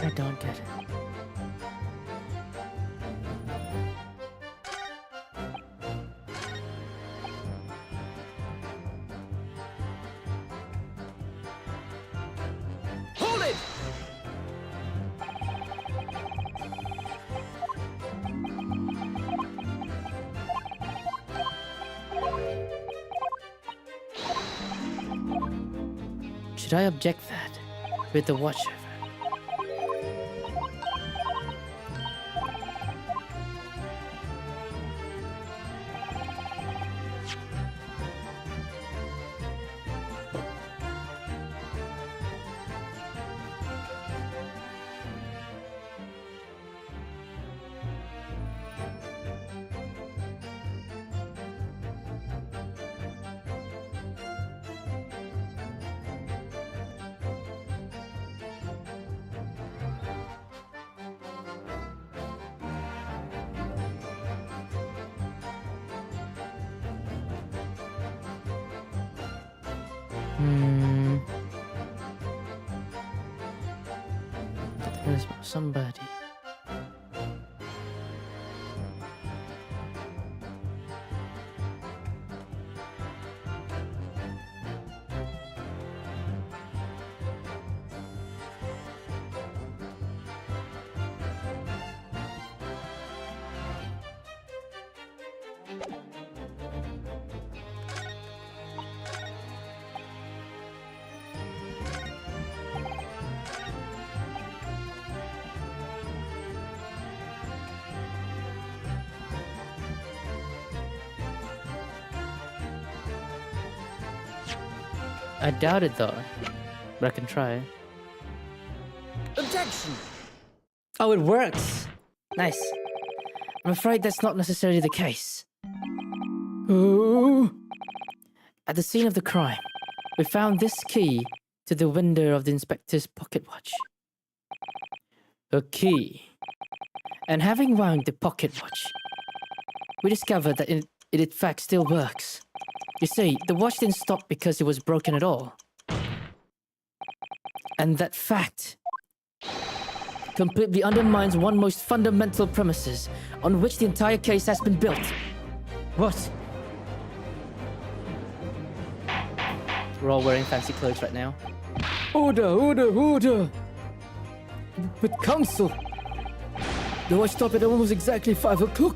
I don't get it. Hold it! Should I object that with the watch over? There's somebody. I doubt it though, but I can try. Objection! Oh, it works! Nice. I'm afraid that's not necessarily the case. Ooh. At the scene of the crime, we found this key to the window of the inspector's pocket watch. A key. And having wound the pocket watch, we discovered that it in fact still works. You see, the watch didn't stop because it was broken at all. And that fact completely undermines one most fundamental premises on which the entire case has been built. What? We're all wearing fancy clothes right now. Order, order, order! But counsel, the watch stopped at almost exactly 5 o'clock.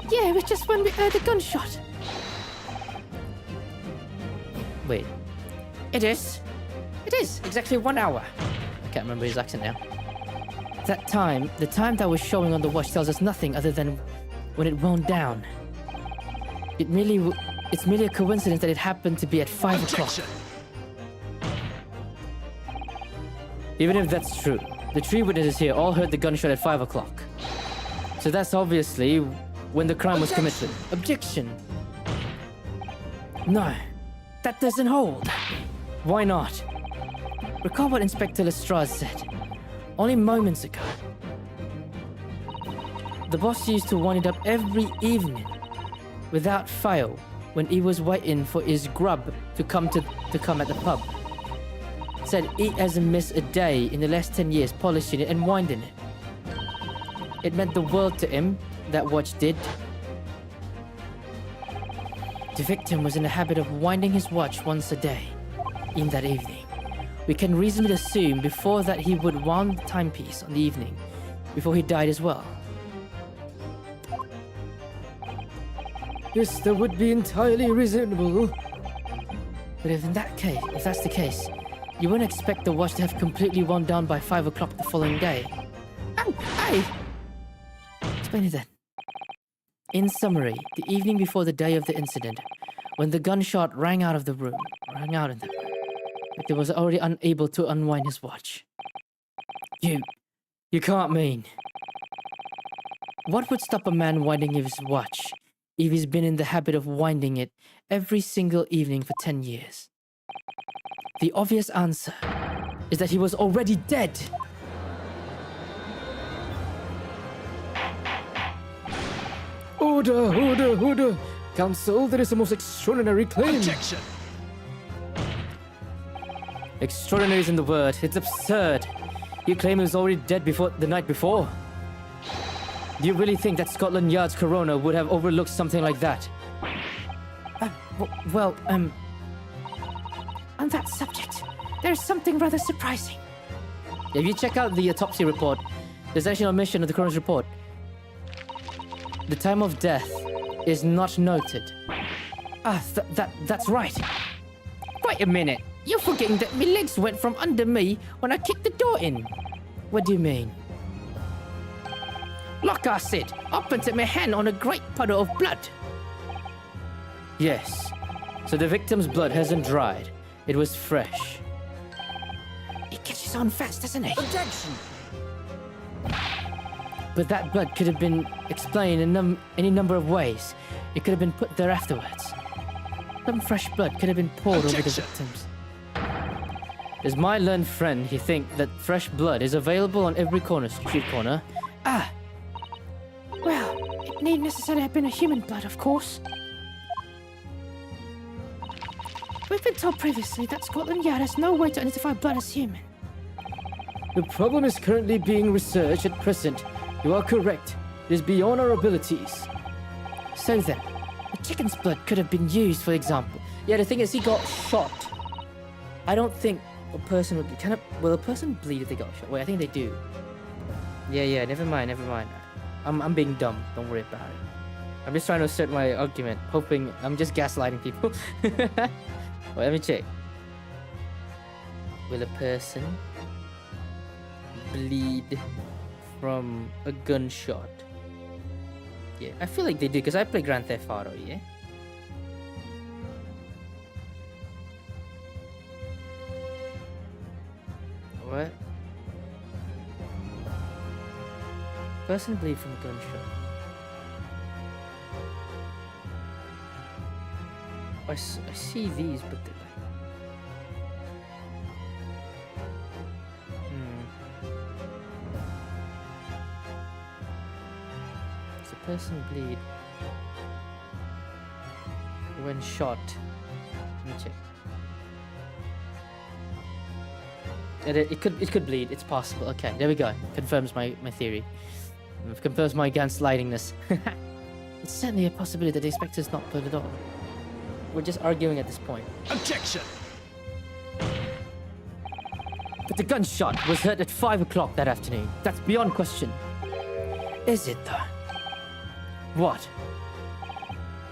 Yeah, it was just when we heard the gunshot. Wait. It is. It is exactly 1 hour. I can't remember his accent now. That time, the time that was showing on the watch tells us nothing other than when it wound down. It's merely a coincidence that it happened to be at 5 o'clock. Even if that's true, the 3 witnesses here all heard the gunshot at 5 o'clock. So that's obviously when the crime was committed. Objection! No, that doesn't hold. Why not? Recall what Inspector Lestrade said only moments ago. The boss used to wind it up every evening without fail when he was waiting for his grub to come at the pub. Said he hasn't missed a day in the last 10 years polishing it and winding it. It meant the world to him, that watch did. The victim was in the habit of winding his watch once a day. In that evening, we can reasonably assume before that he would wound the timepiece on the evening before he died as well. Yes, that would be entirely reasonable. But if that's the case, you wouldn't expect the watch to have completely wound down by 5 o'clock the following day. Oh, hey! Explain it then. In summary, the evening before the day of the incident, when the gunshot rang out in the room, he was already unable to unwind his watch. You can't mean. What would stop a man winding his watch if he's been in the habit of winding it every single evening for 10 years? The obvious answer is that he was already dead. Order, order, order! Counsel, that is the most extraordinary claim. Objection! Extraordinary isn't the word, it's absurd. You claim he was already dead before the night before? Do you really think that Scotland Yard's coroner would have overlooked something like that? On that subject, there's something rather surprising. If you check out the autopsy report, there's actually an omission of the coroner's report. The time of death is not noted. That's right. Wait a minute. You're forgetting that my legs went from under me when I kicked the door in. What do you mean? Like I said, I planted my hand on a great puddle of blood. Yes. So the victim's blood hasn't dried. It was fresh. It catches on fast, doesn't it? Objection! But that blood could have been explained in any number of ways. It could have been put there afterwards. Some fresh blood could have been poured over the Objection. victims. Does my learned friend he think that fresh blood is available on every street corner? Well, it need necessarily have been a human blood, of course. We've been told previously that Scotland Yard has no way to identify blood as human. The problem is currently being researched at present. You are correct. It is beyond our abilities. So then, the chicken's blood could have been used, for example. Yeah, the thing is, he got shot. I don't think a person would be will a person bleed if they got shot? Wait, I think they do. Yeah, never mind. I'm being dumb. Don't worry about it. I'm just trying to assert my argument, hoping I'm just gaslighting people. Wait, let me check. Will a person bleed from a gunshot? Yeah, I feel like they do because I play Grand Theft Auto, yeah? What? Person bleed from a gunshot. I see these, but they're like... Does a person bleed when shot? Let me check. It could bleed. It's possible. Okay, there we go. Confirms my theory. Confirms my gaslightingness. It's certainly a possibility that the inspector's not blood at all. We're just arguing at this point. Objection! But the gunshot was heard at 5 o'clock that afternoon. That's beyond question. Is it, though? What?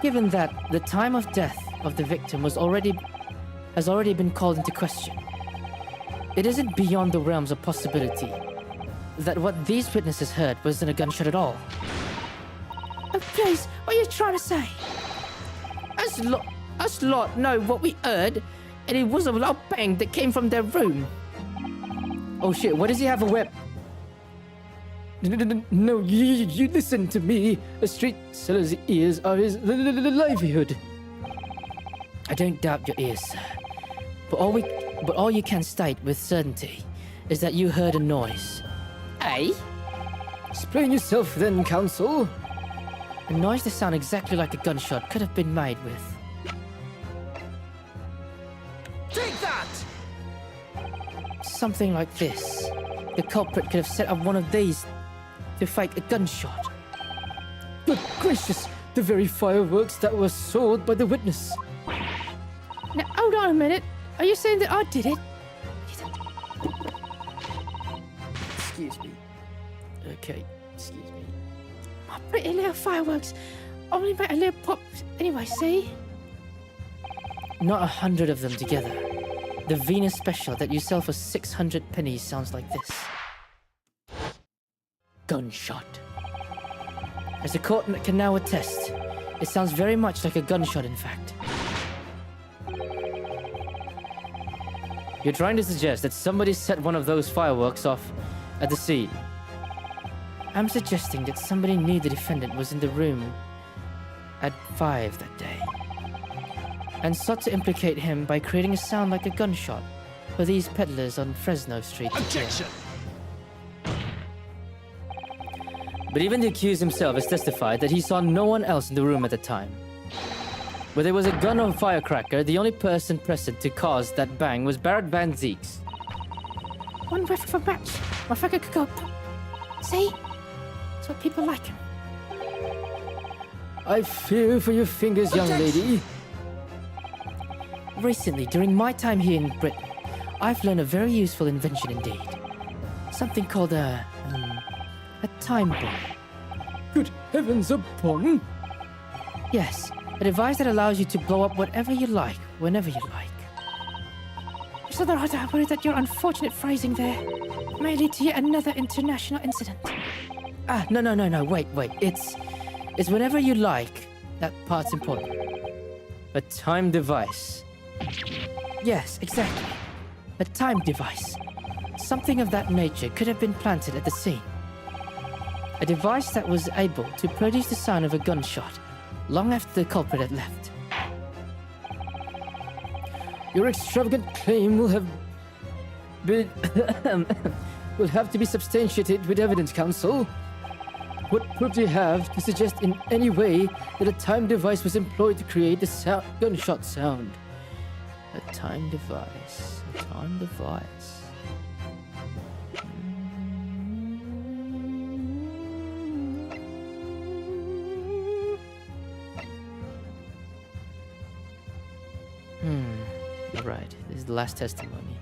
Given that the time of death of the victim has already been called into question, it isn't beyond the realms of possibility that what these witnesses heard wasn't a gunshot at all. Oh, please, what are you trying to say? Us lot know what we heard, and it was a loud bang that came from their room. Oh shit, what does he have a whip? No, you listen to me. A street seller's ears are his livelihood. I don't doubt your ears, sir. But all you can state with certainty is that you heard a noise. Eh? Explain yourself then, counsel. A noise that sounded exactly like a gunshot could have been made with. Take that! Something like this. The culprit could have set up one of these to fake a gunshot. Good gracious, the very fireworks that were sold by the witness. Now, hold on a minute. Are you saying that I did it? Excuse me. Okay, excuse me. My pretty little fireworks only make a little pop. Anyway, see? Not 100 of them together. The Venus special that you sell for 600 pennies sounds like this. Gunshot. As the court can now attest, it sounds very much like a gunshot, in fact. You're trying to suggest that somebody set one of those fireworks off at the scene. I'm suggesting that somebody knew the defendant was in the room at 5 that day, and sought to implicate him by creating a sound like a gunshot for these peddlers on Fresno Street to hear. Objection! But even the accused himself has testified that he saw no one else in the room at the time. Where there was a gun or firecracker, the only person present to cause that bang was Barrett Van Zeeks. one whiff of a match, motherfucker could go. See? That's what people like him. I fear for your fingers, young lady. Recently, during my time here in Britain, I've learned a very useful invention indeed. Something called a time bomb. Good heavens, a bomb? Yes, a device that allows you to blow up whatever you like, whenever you like. Mr. Dorado, I worry that your unfortunate phrasing there may lead to yet another international incident. Ah, no, wait. It's whenever you like. That part's important. A time device. Yes, exactly. A time device. Something of that nature could have been planted at the scene. A device that was able to produce the sound of a gunshot long after the culprit had left. Your extravagant claim will have been will have to be substantiated with evidence, counsel. What proof do you have to suggest in any way that a time device was employed to create the gunshot sound? A time device. A time device. Right, this is the last testimony.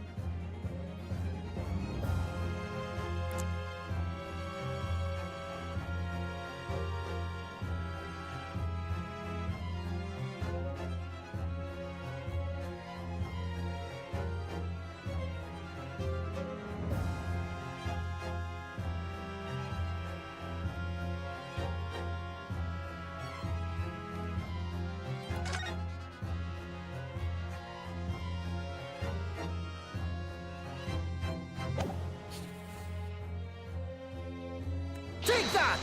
Take that!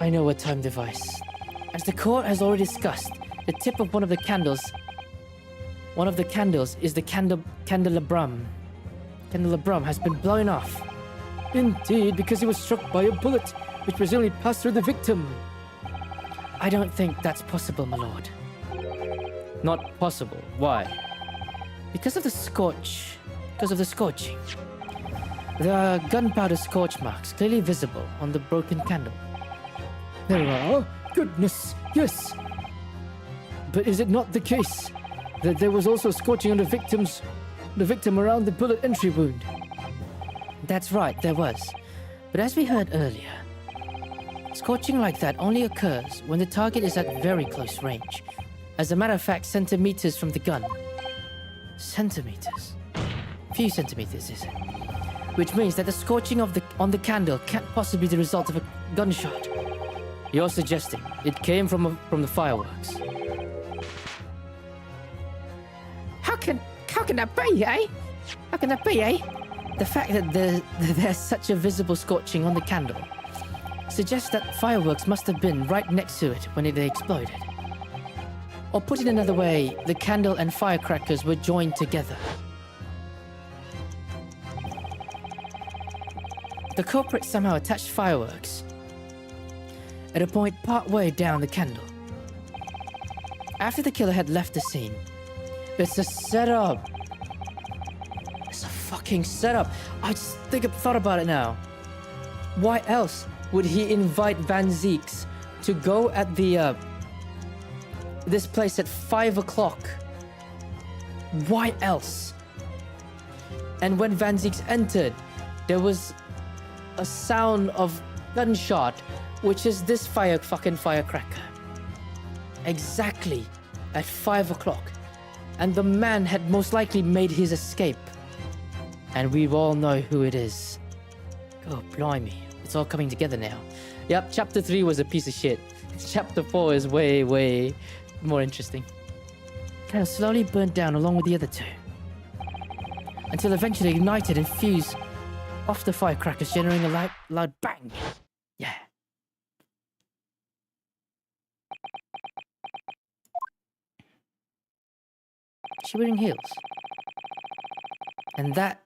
I know a time device. As the court has already discussed, the tip of one of the candles is the candelabrum. Candelabrum has been blown off. Indeed, because he was struck by a bullet, which presumably passed through the victim. I don't think that's possible, my lord. Not possible. Why? Because of the scorching. There are gunpowder scorch marks clearly visible on the broken candle. There are? Goodness, yes. But is it not the case that there was also scorching on the victim around the bullet entry wound? That's right, there was. But as we heard earlier, scorching like that only occurs when the target is at very close range. As a matter of fact, centimeters from the gun. Centimeters? Few centimeters, is it? Which means that the scorching on the candle can't possibly be the result of a gunshot. You're suggesting it came from the fireworks. How can that be, eh? How can that be, eh? The fact that there's such a visible scorching on the candle suggests that fireworks must have been right next to it when it exploded. Or put it another way, the candle and firecrackers were joined together. The culprit somehow attached fireworks at a point partway down the candle. After the killer had left the scene. It's a setup. It's a fucking setup. I just thought about it now. Why else would he invite Van Zeeks to go at the this place at 5 o'clock? Why else? And when Van Zeeks entered, there was a sound of gunshot, which is this firecracker. Exactly at 5 o'clock. And the man had most likely made his escape. And we all know who it is. Oh, blimey. It's all coming together now. Yep, chapter 3 was a piece of shit. Chapter 4 is way, way more interesting. Kind of slowly burnt down along with the other two. Until eventually ignited and fused off the firecrackers, generating a loud bang. Yeah. Is she wearing heels? And that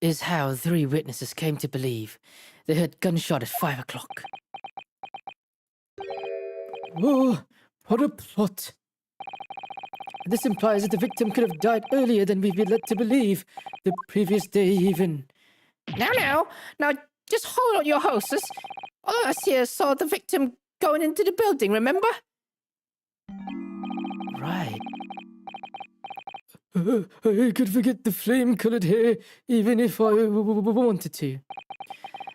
is how 3 witnesses came to believe they heard gunshot at 5 o'clock. Whoa, what a plot. This implies that the victim could have died earlier than we've been led to believe, the previous day even. Now, just hold on your horses. All of us here saw the victim going into the building, remember? Right. I could forget the flame-colored hair, even if I wanted to.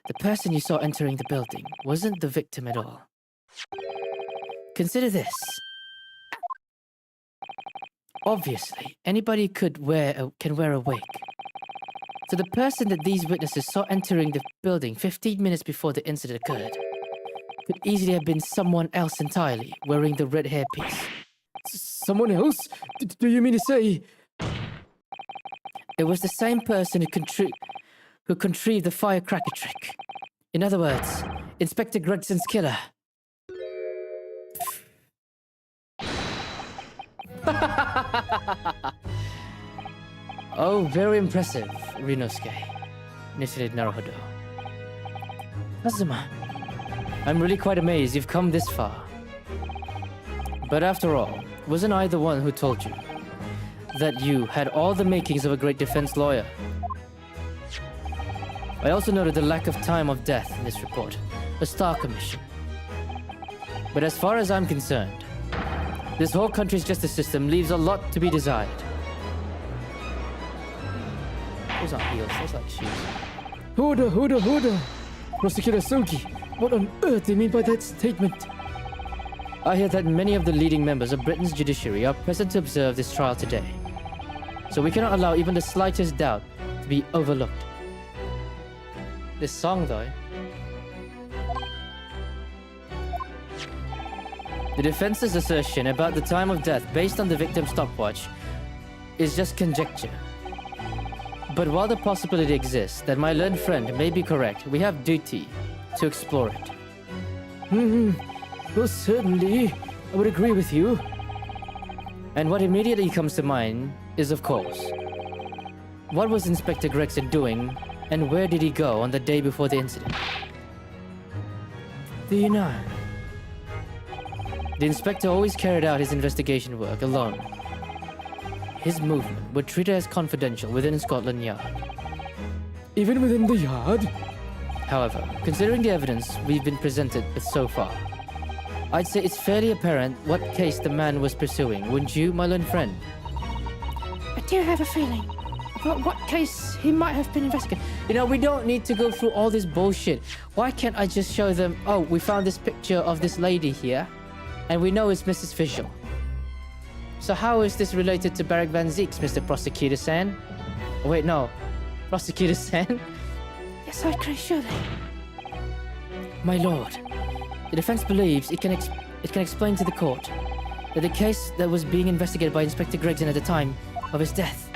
The person you saw entering the building wasn't the victim at all. Consider this. Obviously, anybody can wear a wig. So the person that these witnesses saw entering the building 15 minutes before the incident occurred could easily have been someone else entirely, wearing the red hairpiece. Someone else? Do you mean to say... It was the same person who contrived the firecracker trick. In other words, Inspector Gregson's killer. Oh, very impressive, Rinosuke. Nisire Naruhodo. Kazuma, I'm really quite amazed you've come this far. But after all, wasn't I the one who told you that you had all the makings of a great defense lawyer? I also noted the lack of time of death in this report, a stark omission. But as far as I'm concerned, this whole country's justice system leaves a lot to be desired. Those aren't heels, those are like shoes. Hold on. Prosecutor Soki, what on earth do you mean by that statement? I hear that many of the leading members of Britain's judiciary are present to observe this trial today. So we cannot allow even the slightest doubt to be overlooked. This song, though. The defense's assertion about the time of death based on the victim's stopwatch is just conjecture. But while the possibility exists that my learned friend may be correct, we have duty to explore it. Well, certainly, I would agree with you. And what immediately comes to mind is, of course, what was Inspector Gregson doing and where did he go on the day before the incident? Do you know? The inspector always carried out his investigation work alone. His movement were treated as confidential within Scotland Yard. Even within the Yard? However, considering the evidence we've been presented with so far, I'd say it's fairly apparent what case the man was pursuing, wouldn't you, my learned friend? I do have a feeling about what case he might have been investigating. You know, we don't need to go through all this bullshit. Why can't I just show them, oh, we found this picture of this lady here, and we know it's Mrs. Fischel. So how is this related to Barrick Van Zeeks, Mr. Prosecutor-san? Oh, wait, no. Prosecutor-san? Yes, I agree, surely. My lord, the defense believes it can explain to the court that the case that was being investigated by Inspector Gregson at the time of his death.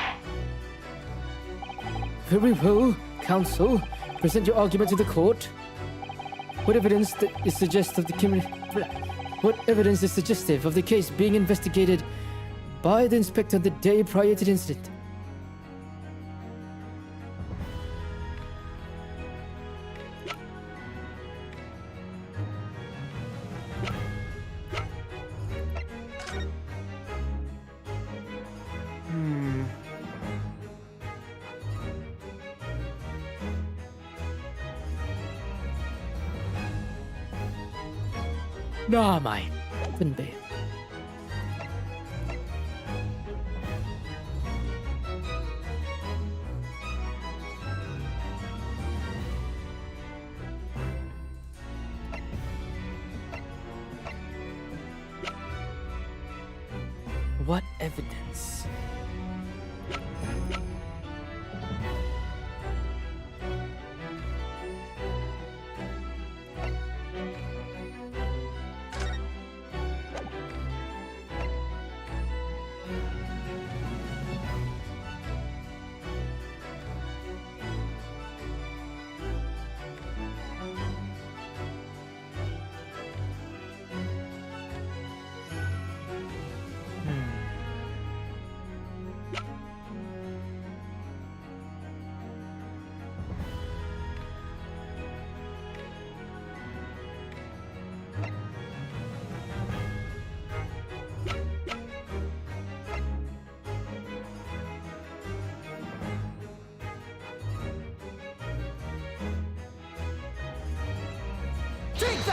Very well, counsel. Present your argument to the court. What evidence is suggestive of the case being investigated by the inspector the day prior to the incident? Nah, mate. Couldn't be. What evidence?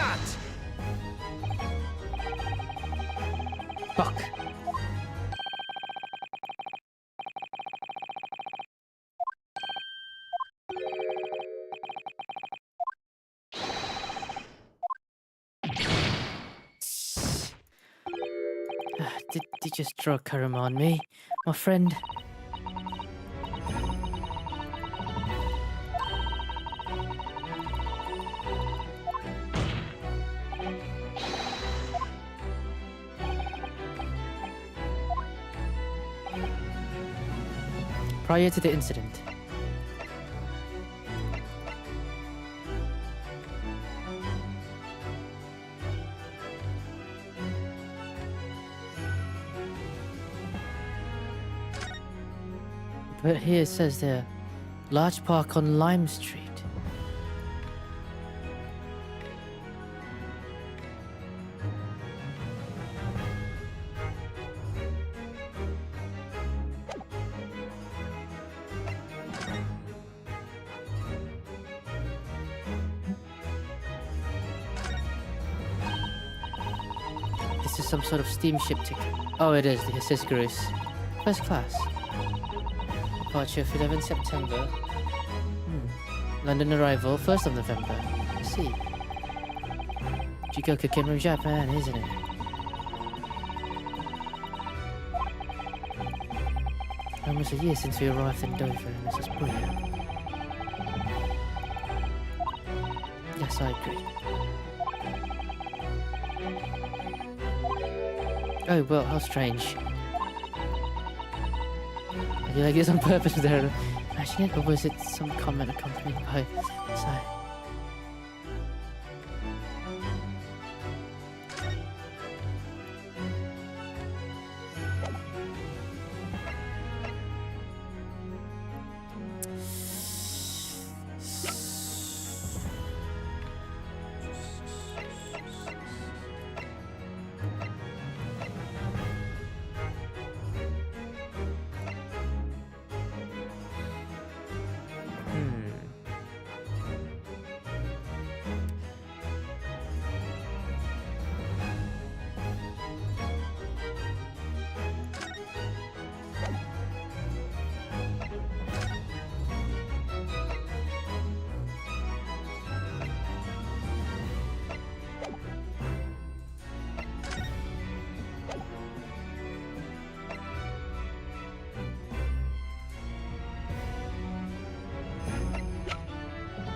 that! Fuck. Did you just draw karma on me, my friend? Prior to the incident, But here it says there, large park on Lime Street. This is some sort of steamship ticket. Oh, it is. It says Greece. First class. Departure 11 September. London arrival 1st of November. I see. Jikoku came from Japan, isn't it? Almost a year since we arrived in Dover, and this is brilliant. Yes, I agree. Oh, well, how strange. Are you like this on purpose with her imagine it, or was it some comment accompanied by sigh?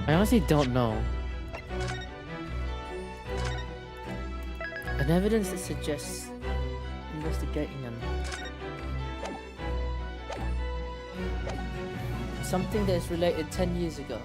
I honestly don't know. An evidence that suggests investigating them. Something that's related 10 years ago.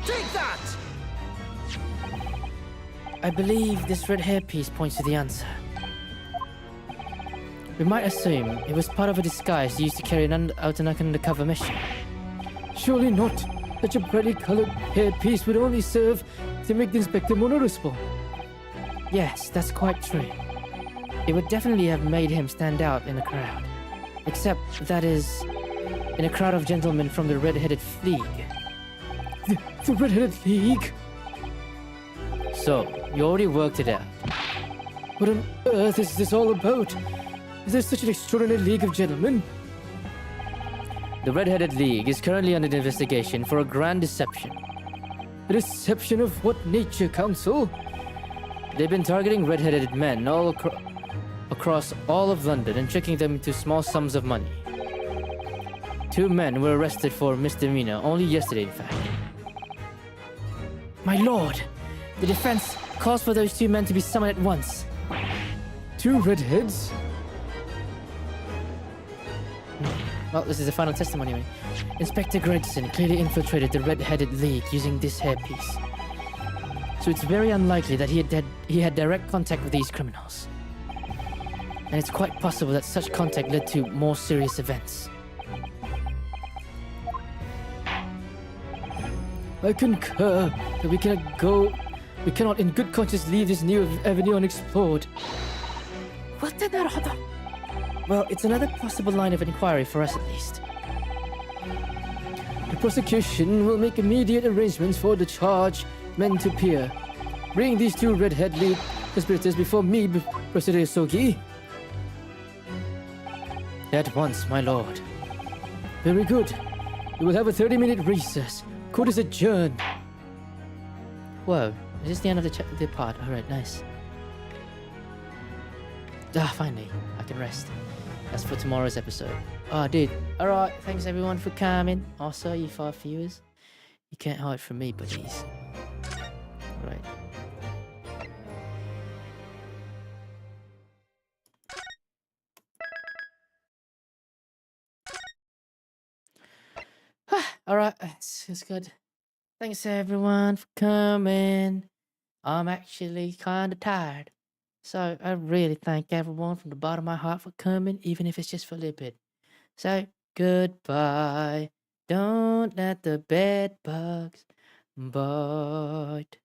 Take that! I believe this red hairpiece points to the answer. We might assume it was part of a disguise used to carry out an undercover mission. surely not. Such a brightly colored hairpiece would only serve to make the inspector more noticeable. Yes, that's quite true. It would definitely have made him stand out in a crowd. Except, that is, in a crowd of gentlemen from the Red-Headed League. The Red-Headed League? So, you already worked it out. What on earth is this all about? Is there such an extraordinary league of gentlemen? The Red-Headed League is currently under investigation for a grand deception. A deception of what nature, Council? They've been targeting red-headed men all across all of London and tricking them into small sums of money. 2 men were arrested for misdemeanor only yesterday, in fact. My lord, The defense calls for those 2 men to be summoned at once. 2 redheads? Well, this is the final testimony. Anyway. Inspector Gregson clearly infiltrated the Red-Headed League using this hairpiece. So it's very unlikely that he had direct contact with these criminals. And it's quite possible that such contact led to more serious events. I concur that we cannot in good conscience leave this new avenue unexplored. Well, it's another possible line of inquiry for us at least. The prosecution will make immediate arrangements for the charged men to appear. Bring these 2 redhead lead conspirators before me, Professor Sogi. At once, my lord. Very good. We will have a 30-minute recess. Court is adjourned. Whoa, is this the end of the part? Alright, nice. Finally, I can rest. That's for tomorrow's episode. Oh, dude. Alright, thanks everyone for coming. Also, you 5 viewers. You can't hide from me, buddies. Alright. Alright, it's good. Thanks everyone for coming. I'm actually kinda tired. So I really thank everyone from the bottom of my heart for coming, even if it's just for a little bit. So goodbye. Don't let the bed bugs bite.